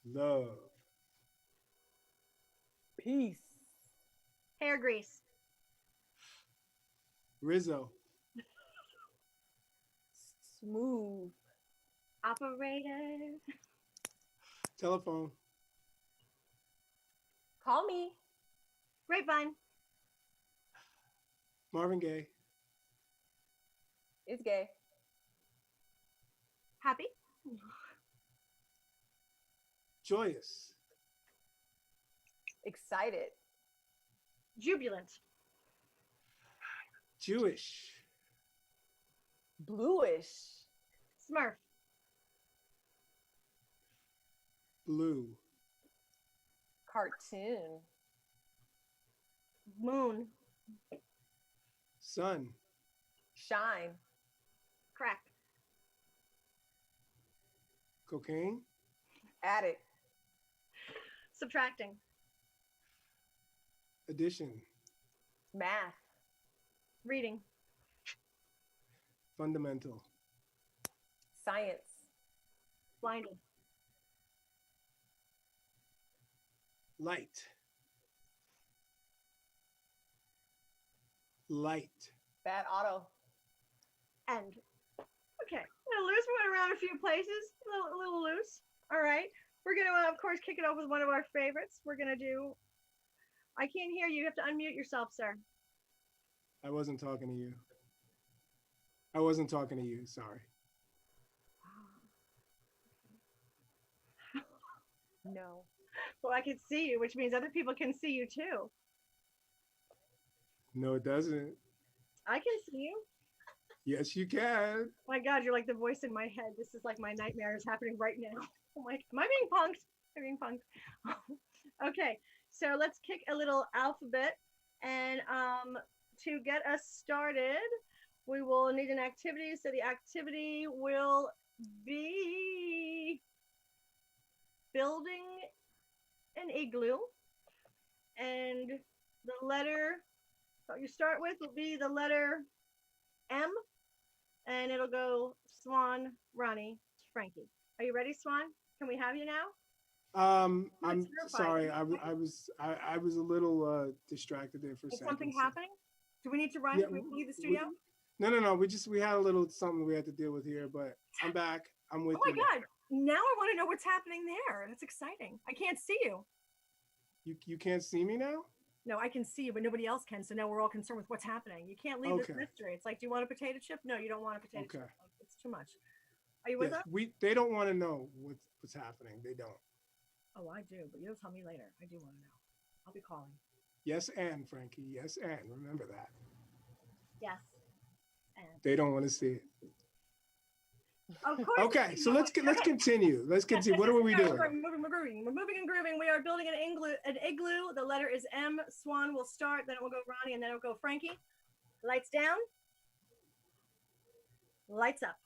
Love. Peace. Hair grease. Rizzo. Smooth. Operator. Telephone. Call me. Grapevine. Marvin Gaye. It's gay. Happy. Joyous. Excited. Jubilant. Jewish. Bluish. Smurf. Blue. Cartoon. Moon. Sun. Shine. Crack. Cocaine. Addict. Subtracting. Addition. Math. Reading. Fundamental. Science. Blinded. Light. Light. Bad auto. End. Okay. Loose. We went around a few places. A little loose. All right. We're going to, of course, kick it off with one of our favorites. We're going to do. I can't hear you. You have to unmute yourself, sir. I wasn't talking to you. I wasn't talking to you. Sorry. No. Well, I can see you, which means other people can see you too. No, it doesn't. I can see you. Yes, you can. My God, you're like the voice in my head. This is like my nightmare is happening right now. I'm like, am I being punked? Am I being punked? Okay, so let's kick a little alphabet. And to get us started, we will need an activity. So the activity will be building an igloo. And the letter that you start with will be the letter M. And it'll go Swann, Ronnie, Frankie. Are you ready, Swann? Can we have you now? I'm sorry. I was a little distracted there for a Is second. something happening? Do we need to run? Yeah, Can we leave the studio? No. We had a little something we had to deal with here, but I'm back. I'm with Oh my you. God. Now I want to know what's happening there. That's exciting. I can't see you. You can't see me now? No, I can see you, but nobody else can. So now we're all concerned with what's happening. You can't leave this Okay. mystery. It's like, do you want a potato chip? No, you don't want a potato Okay. chip. Like, it's too much. Are you with Yes, us? they don't want to know what's happening. They don't. Oh, I do, but you'll tell me later. I do want to know. I'll be calling. Yes, and Frankie. Yes, and remember that. Yes. And They don't want to see it. of course. Okay, so let's continue. Let's continue. What are we doing? We're moving and grooving. We are building an igloo. The letter is M. Swann will start, then it will go Ronnie, and then it will go Frankie. Lights down. Lights up.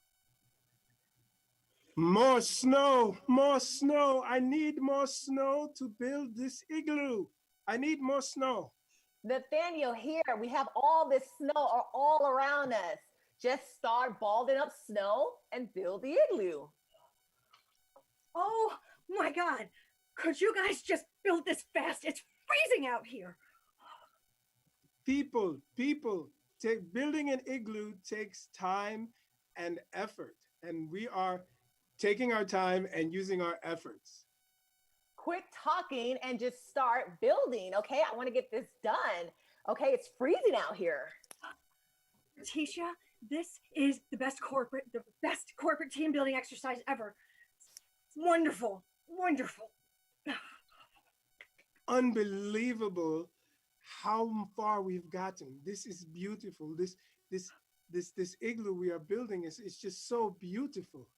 More snow, more snow. I need more snow to build this igloo. I need more snow. Nathaniel, here we have all this snow all around us. Just start balling up snow and build the igloo. Oh my God. Could you guys just build this fast? It's freezing out here. People, building an igloo takes time and effort, and we are taking our time and using our efforts. Quit talking and just start building, okay? I want to get this done. Okay, it's freezing out here. Tisha, this is the best corporate team building exercise ever. It's wonderful, wonderful. Unbelievable how far we've gotten. This is beautiful. This igloo we are building it's just so beautiful.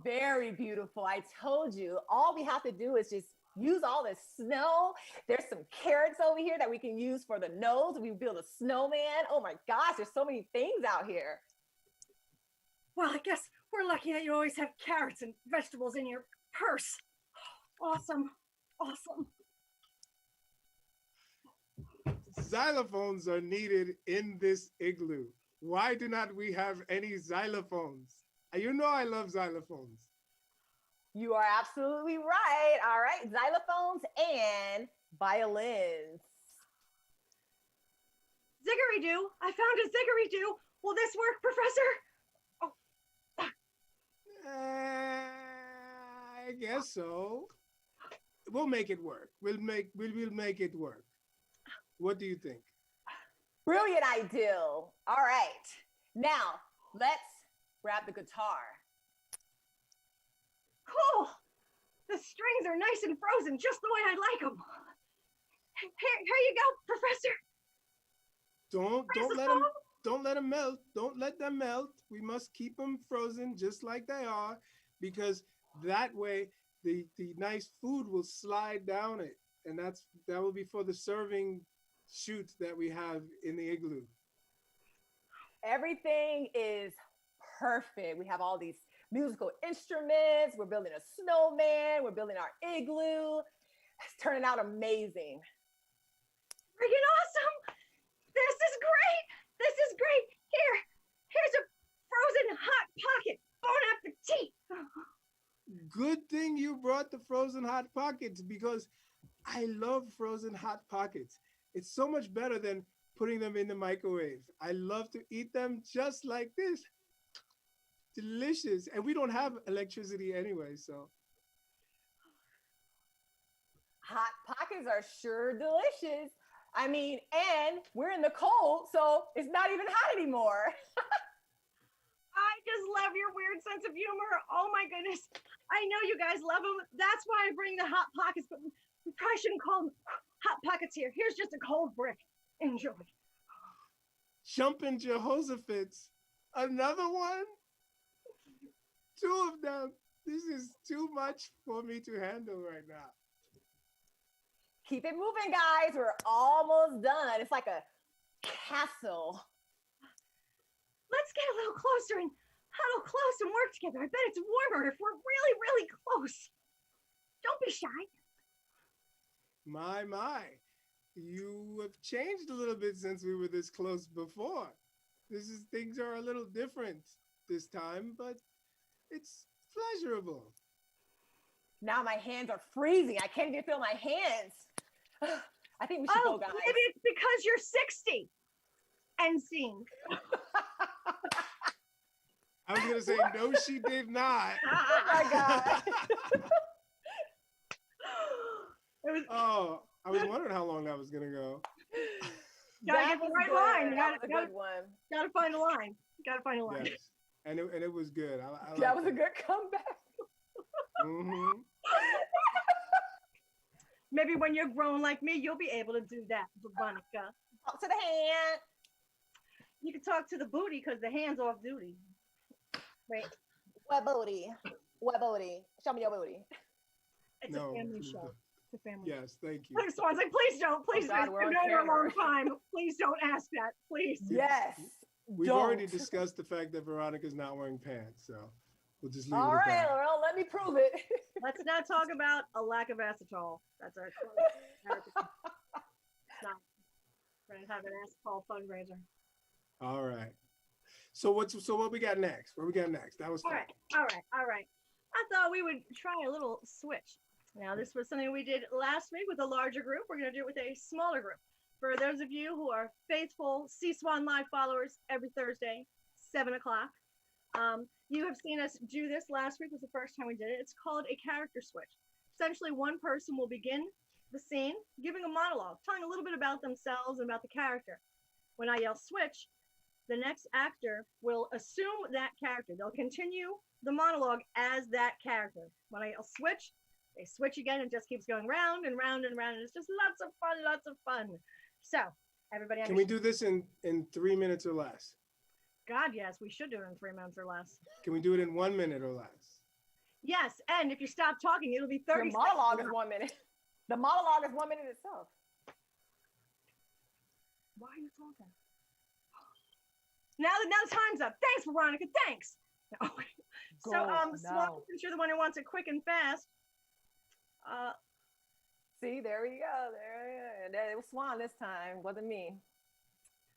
Very beautiful. I told you, all we have to do is just use all this snow. There's some carrots over here that we can use for the nose. We build a snowman. Oh my gosh, there's so many things out here. Well, I guess we're lucky that you always have carrots and vegetables in your purse. Awesome, awesome. Xylophones are needed in this igloo. Why do not we have any xylophones? You know I love xylophones. You are absolutely right. All right, xylophones and violins. Ziggery-doo, I found a ziggery-doo. Will this work, Professor? I guess so. We'll make it work. We'll make it work. What do you think? Brilliant idea. All right. Now, let's grab the guitar. Cool. The strings are nice and frozen, just the way I like them. Here you go, Professor. Don't let them melt. Don't let them melt. We must keep them frozen just like they are, because that way the nice food will slide down it, and that will be for the serving chute that we have in the igloo. Everything is perfect. We have all these musical instruments. We're building a snowman. We're building our igloo. It's turning out amazing. Freaking awesome. This is great. This is great. Here's a frozen hot pocket. Bon appetit. Good thing you brought the frozen hot pockets, because I love frozen hot pockets. It's so much better than putting them in the microwave. I love to eat them just like this. Delicious. And we don't have electricity anyway, so. Hot pockets are sure delicious. I mean, and we're in the cold, so it's not even hot anymore. I just love your weird sense of humor. Oh my goodness. I know you guys love them. That's why I bring the hot pockets, but we probably shouldn't call them hot pockets here. Here's just a cold brick. Enjoy. Jumping Jehoshaphat's. Another one? Two of them. This is too much for me to handle right now. Keep it moving, guys. We're almost done. It's like a castle. Let's get a little closer and huddle close and work together. I bet it's warmer if we're really, really close. Don't be shy. My. You have changed a little bit since we were this close before. Things are a little different this time, but it's pleasurable. Now my hands are freezing. I can't even feel my hands. I think we should go, guys. Maybe it's because you're 60. End scene. I was gonna say no, she did not. Oh my God. It was Oh, I was wondering how long that was gonna go. Gotta That get the was right good. line. You That gotta- was a good one. gotta find a line. Gotta find a line. Yes, and it was good. I That liked was a good comeback. Mm-hmm. Maybe when you're grown like me, you'll be able to do that, Veronica. Up to the hand. You can talk to the booty because the hand's off duty. Wait, What booty? What booty? Show me your booty. it's No. a family show. It's a family show. Yes, thank you. Please, Swann's like, please don't, please God, don't. we're It's on been over a long camera. time. Please don't ask that. Please. Yes. We've don't. already discussed the fact that Veronica's not wearing pants, so we'll just leave All it at right, that. well, let me prove it. Let's not talk about a lack of acetol. That's our no. We're gonna have an acetol fundraiser. All right. So what we got next? What we got next? That was All fun. right. I thought we would try a little switch. Now, this was something we did last week with a larger group. We're going to do it with a smaller group. For those of you who are faithful SeeSwann Live followers, every Thursday, 7 o'clock. You have seen us do this. Last week was the first time we did it. It's called a character switch. Essentially, one person will begin the scene, giving a monologue, telling a little bit about themselves and about the character. When I yell switch, the next actor will assume that character. They'll continue the monologue as that character. When I yell switch, they switch again. It just keeps going round and round and round. And it's just lots of fun, lots of fun. So, everybody, Can we do this in 3 minutes or less? God, yes, we should do it in 3 minutes or less. Can we do it in 1 minute or less? Yes, and if you stop talking, it'll be 30 Your monologue seconds. is 1 minute. The monologue is 1 minute itself. Why are you talking? Now the time's up. Thanks, Veronica. Thanks. So, Swann, no. since you're the one who wants it quick and fast. See, there we go. There it was Swann this time. Wasn't me.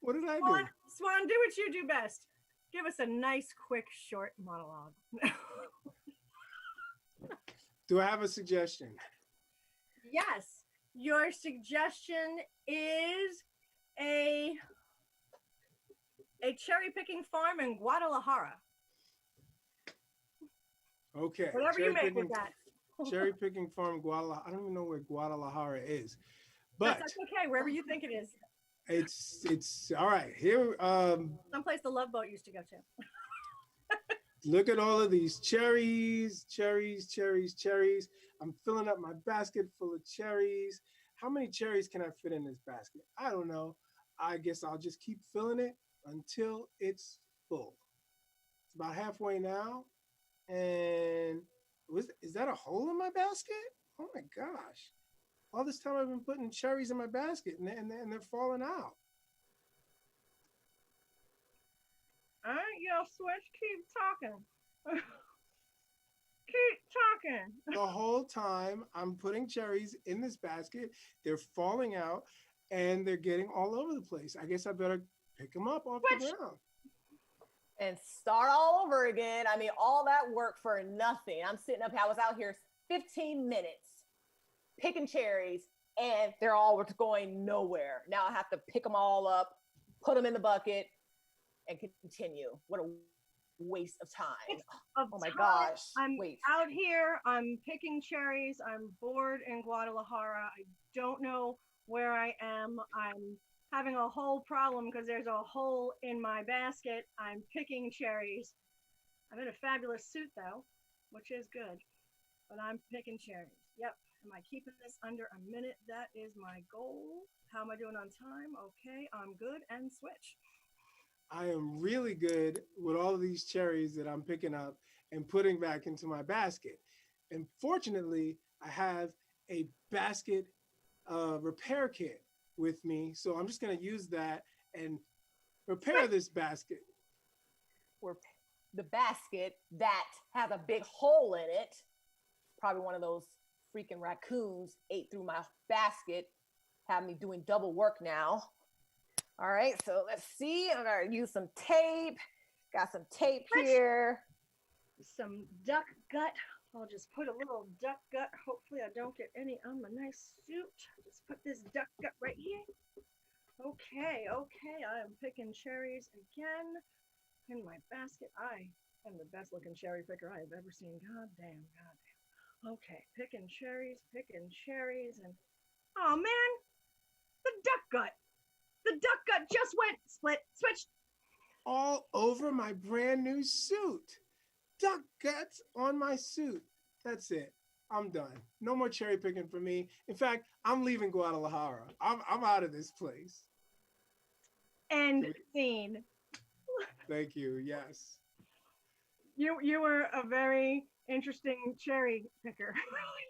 What did I do? Swann, do what you do best. Give us a nice, quick, short monologue. Do I have a suggestion? Yes, your suggestion is a cherry picking farm in Guadalajara. Okay. Whatever you make with that. Cherry picking farm Guadalajara. I don't even know where Guadalajara is, but That's okay. Wherever you think it is. it's all right. Here, Someplace the Love Boat used to go to. look at all of these cherries. I'm filling up my basket full of cherries. How many cherries can I fit in this basket? I don't know. I guess I'll just keep filling it until it's full. It's about halfway now. And is that a hole in my basket? Oh my gosh. All this time I've been putting cherries in my basket and they're falling out. All right, yo, Switch, keep talking. Keep talking. The whole time I'm putting cherries in this basket, they're falling out and they're getting all over the place. I guess I better pick them up off the ground. And start all over again. I mean, all that work for nothing. I'm sitting up, I was out here 15 minutes picking cherries and they're all going nowhere. Now I have to pick them all up, put them in the bucket, and continue. What a waste of time. Oh my gosh. I'm out here. I'm picking cherries. I'm bored in Guadalajara. I don't know where I am. I'm having a whole problem because there's a hole in my basket. I'm picking cherries. I'm in a fabulous suit though, which is good. But I'm picking cherries. Yep. Am I keeping this under a minute? That is my goal. How am I doing on time? Okay, I'm good. And switch. I am really good with all of these cherries that I'm picking up and putting back into my basket. And fortunately, I have a basket repair kit with me. So I'm just going to use that and repair this basket. The basket that has a big hole in it. Probably one of those freaking raccoons ate through my basket, have me doing double work now. All right, so let's see. I'm gonna use some tape. Got some tape here. Some duck gut. I'll just put a little duck gut. Hopefully I don't get any on my nice suit. Just put this duck gut right here. Okay. I am picking cherries again in my basket. I I'm the best looking cherry picker I have ever seen. God damn, god damn. Okay, picking cherries, and oh man, the duck gut. The duck gut just went split, switched. All over my brand new suit. Duck guts on my suit. That's it. I'm done. No more cherry picking for me. In fact, I'm leaving Guadalajara. I'm out of this place. End scene. Thank you. Yes. You were a very interesting cherry picker.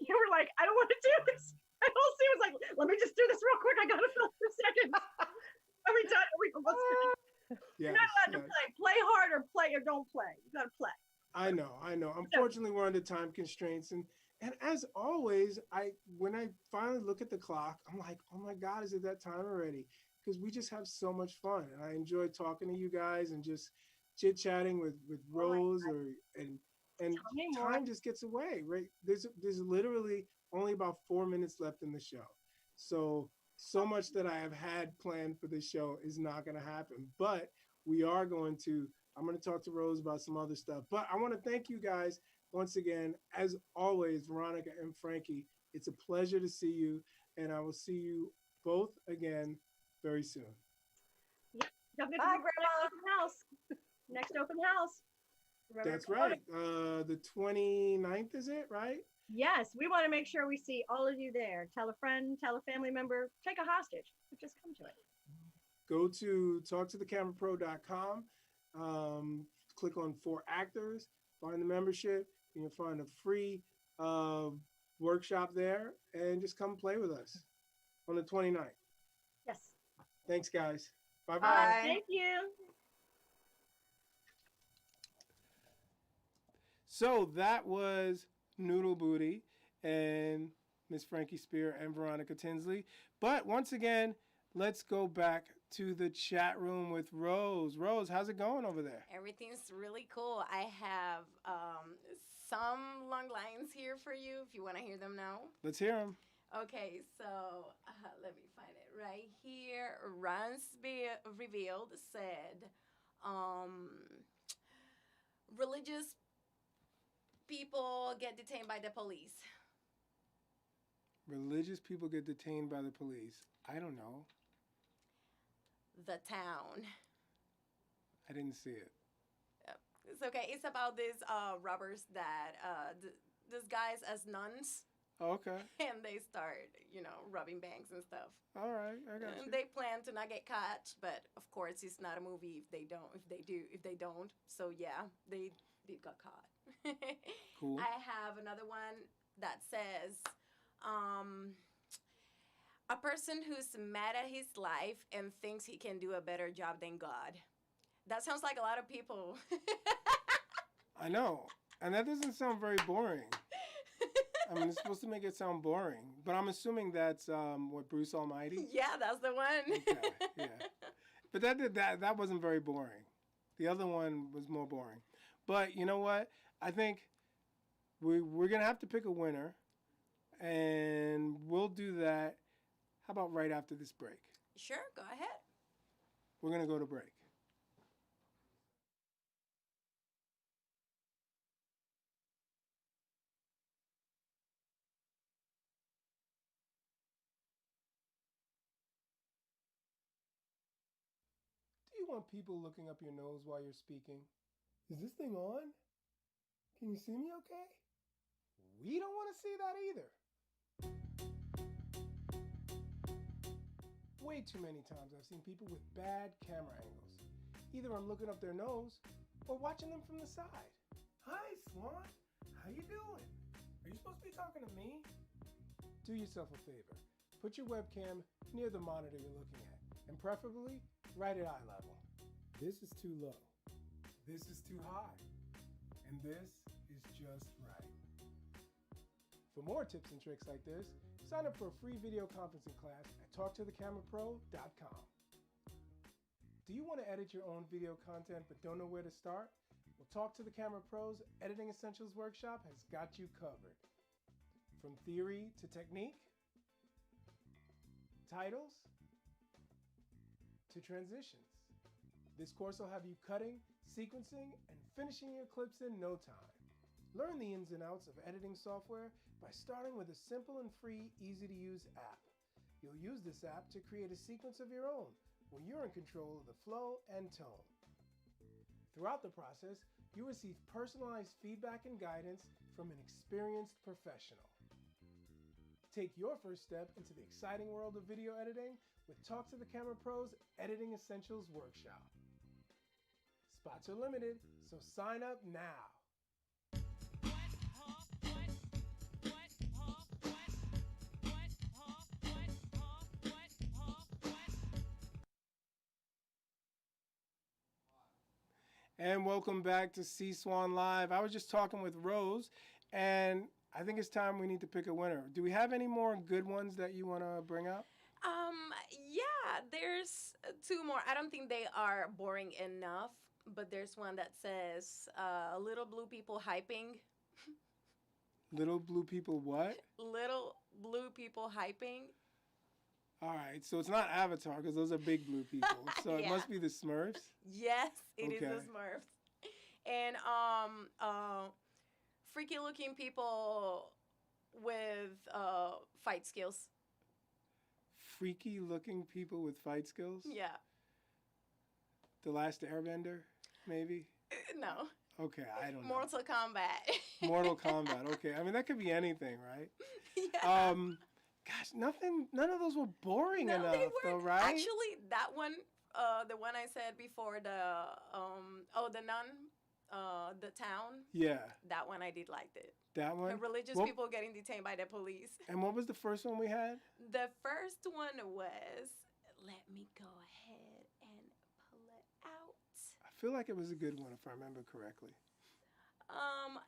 You were like, I don't want to do this. My whole scene was like, let me just do this real quick. I gotta fill for a second. Are we done? Let's go. You're Yes, not allowed yes. to play. Play hard or play or don't play. You gotta play. I know. Unfortunately, we're under time constraints, and as always, when I finally look at the clock, I'm like, oh my God, is it that time already? Because we just have so much fun, and I enjoy talking to you guys and just chit chatting with Rose and Tell me more. time just gets away. Right? There's literally only about 4 minutes left in the show, so much that I have had planned for this show is not going to happen, but we are going to. I'm going to talk to Rose about some other stuff. But I want to thank you guys once again. As always, Veronica and Frankie, it's a pleasure to see you. And I will see you both again very soon. Yep. Don't forget Bye, to Grandma. Next open house. Remember That's to right. The 29th, is it, right? Yes, we want to make sure we see all of you there. Tell a friend, tell a family member, take a hostage, but just come to it. Go to talktothecamerapro.com. Click on For Actors, find the membership. You can find a free workshop there, and just come play with us on the 29th. Yes. Thanks, guys. Bye-bye. Bye. Thank you. So that was Noodle Booty and Miss Frankie Spear and Veronica Tinsley. But once again, let's go back to the chat room with Rose. Rose, how's it going over there? Everything's really cool. I have some long lines here for you if you want to hear them now. Let's hear them. Okay, so let me find it right here. Ransby Revealed said, religious people get detained by the police. Religious people get detained by the police. I don't know. The town. I didn't see it. It's okay. It's about these robbers that disguise as nuns. Oh, okay. And they start, robbing banks and stuff. All right, I got you. And they plan to not get caught, but of course it's not a movie if they don't. So yeah, they got caught. Cool. I have another one that says, a person who's mad at his life and thinks he can do a better job than God. That sounds like a lot of people. I know. And that doesn't sound very boring. I mean, it's supposed to make it sound boring. But I'm assuming that's, Bruce Almighty? Yeah, that's the one. Okay, yeah. But that wasn't very boring. The other one was more boring. But you know what? I think we're going to have to pick a winner. And we'll do that. How about right after this break? Sure, go ahead. We're going to go to break. Do you want people looking up your nose while you're speaking? Is this thing on? Can you see me okay? We don't want to see that either. Way too many times I've seen people with bad camera angles. Either I'm looking up their nose or watching them from the side. Hi, Swann. How you doing? Are you supposed to be talking to me? Do yourself a favor. Put your webcam near the monitor you're looking at, and preferably right at eye level. This is too low. This is too high. And this is just right. For more tips and tricks like this, sign up for a free video conferencing class at talktothecamerapro.com. Do you want to edit your own video content but don't know where to start? Well, Talk to the Camera Pro's Editing Essentials Workshop has got you covered. From theory to technique, titles to transitions. This course will have you cutting sequencing, and finishing your clips in no time. Learn the ins and outs of editing software by starting with a simple and free, easy-to-use app. You'll use this app to create a sequence of your own, where you're in control of the flow and tone. Throughout the process, you receive personalized feedback and guidance from an experienced professional. Take your first step into the exciting world of video editing with Talk to the Camera Pro's Editing Essentials Workshop. Spots are limited, so sign up now. And welcome back to SeeSwann Live. I was just talking with Rose, and I think it's time we need to pick a winner. Do we have any more good ones that you want to bring up? Yeah, there's two more. I don't think they are boring enough, but there's one that says, little blue people hyping. Little blue people what? Little blue people hyping. All right, so it's not Avatar because those are big blue people. So it Yeah. must be the Smurfs. Yes, it is Okay. the Smurfs. And freaky looking people with fight skills. Freaky looking people with fight skills? Yeah. The Last Airbender, maybe? No. Okay, I don't know. Mortal Kombat. Mortal Kombat, okay. I mean, that could be anything, right? Yeah. Gosh, none of those were boring No, enough, they though, weren't. right? Actually, that one, the one I said before, the nun, the town. Yeah, That one I did like it. that one. Religious Well- people getting detained by the police. And what was the first one we had? The first one was, let me go ahead and pull it out. I feel like it was a good one, if I remember correctly.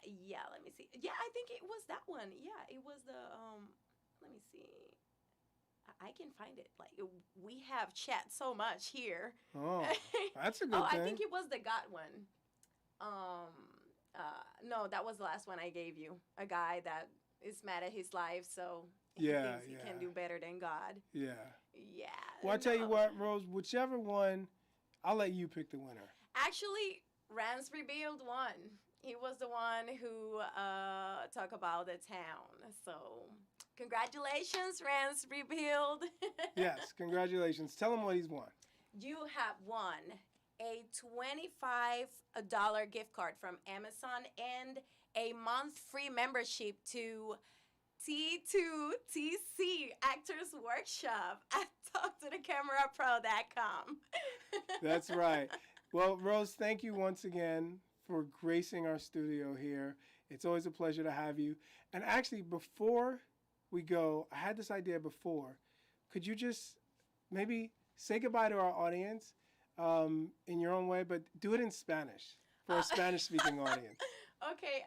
Yeah, let me see. Yeah, I think it was that one. Yeah, it was the let me see. I can find it. Like, we have chat so much here. Oh, that's a good Oh, thing. I think it was the God one. No, that was the last one I gave you. A guy that is mad at his life, so he Yeah, thinks he yeah. can do better than God. Yeah. Yeah. Well, I tell you no. what, Rose, whichever one, I'll let you pick the winner. Actually, Rance Revealed won. He was the one who talked about the town. So, congratulations, Rance Revealed. Yes, congratulations. Tell him what he's won. You have won a $25 gift card from Amazon and a month free membership to T2TC Actors Workshop at TalkToTheCameraPro.com. That's right. Well, Rose, thank you once again for gracing our studio here. It's always a pleasure to have you. And actually, before we go, I had this idea before. Could you just maybe say goodbye to our audience in your own way, but do it in Spanish for a Spanish-speaking audience? Okay,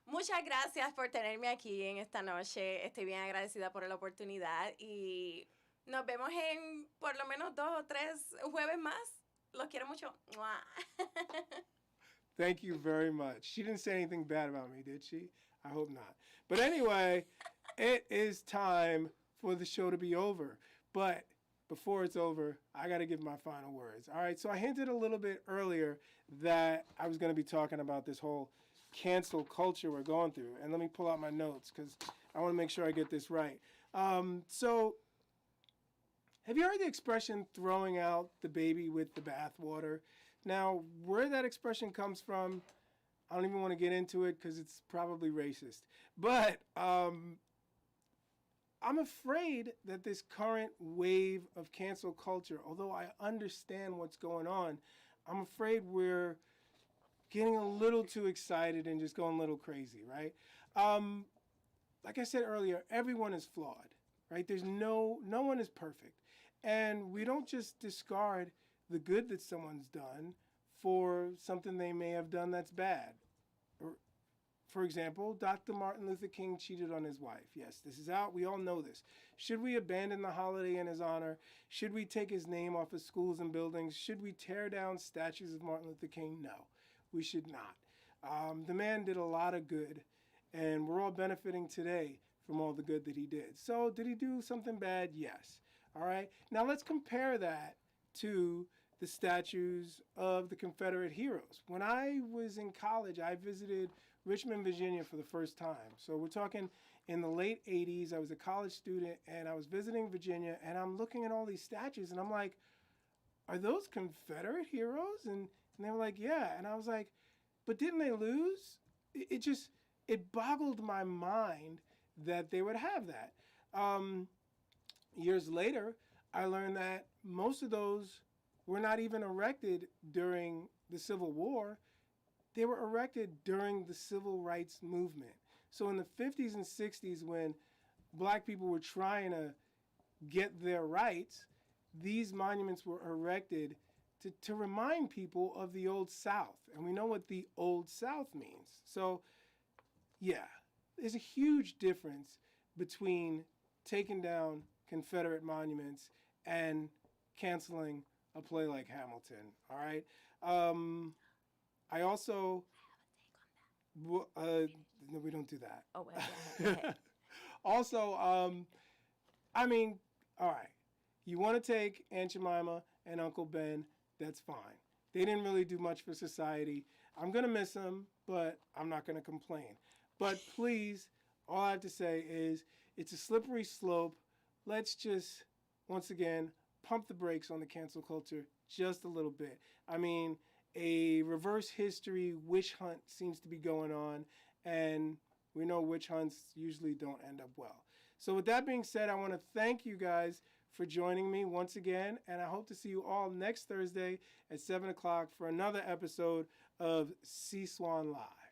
muchas gracias por tenerme aquí en esta noche. Estoy bien agradecida por la oportunidad y nos vemos en por lo menos 2 o 3 jueves más. Los quiero mucho. Mua. Thank you very much. She didn't say anything bad about me, did she? I hope not. But anyway, it is time for the show to be over. But before it's over, I got to give my final words. All right, so I hinted a little bit earlier that I was going to be talking about this whole cancel culture we're going through. And let me pull out my notes because I want to make sure I get this right. So have you heard the expression throwing out the baby with the bathwater? Now, where that expression comes from, I don't even want to get into it because it's probably racist. But I'm afraid that this current wave of cancel culture, although I understand what's going on, I'm afraid we're getting a little too excited and just going a little crazy, right? Like I said earlier, everyone is flawed, right? There's no one is perfect. And we don't just discard the good that someone's done for something they may have done that's bad. Or, for example, Dr. Martin Luther King cheated on his wife. Yes, this is out. We all know this. Should we abandon the holiday in his honor? Should we take his name off of schools and buildings? Should we tear down statues of Martin Luther King? No, we should not. The man did a lot of good, and we're all benefiting today from all the good that he did. So did he do something bad? Yes. All right. Now let's compare that to the statues of the Confederate heroes. When I was in college, I visited Richmond, Virginia for the first time. So we're talking in the late 80s. I was a college student and I was visiting Virginia, and I'm looking at all these statues and I'm like, are those Confederate heroes? And they were like, yeah. And I was like, but didn't they lose? It boggled my mind that they would have that. Years later, I learned that most of those were not even erected during the Civil War. They were erected during the Civil Rights Movement. So in the 50s and 60s, when black people were trying to get their rights, these monuments were erected to remind people of the Old South. And we know what the Old South means. So, yeah, there's a huge difference between taking down Confederate monuments and canceling a play like Hamilton, all right? I also... no, we don't do that. Oh, well, go ahead. Also, I mean, all right. You want to take Aunt Jemima and Uncle Ben, that's fine. They didn't really do much for society. I'm going to miss them, but I'm not going to complain. But please, all I have to say is it's a slippery slope. Let's just, once again, pump the brakes on the cancel culture just a little bit. I mean, a reverse history witch hunt seems to be going on, and we know witch hunts usually don't end up well. So with that being said, I want to thank you guys for joining me once again, and I hope to see you all next Thursday at 7 o'clock for another episode of SeeSwann Live.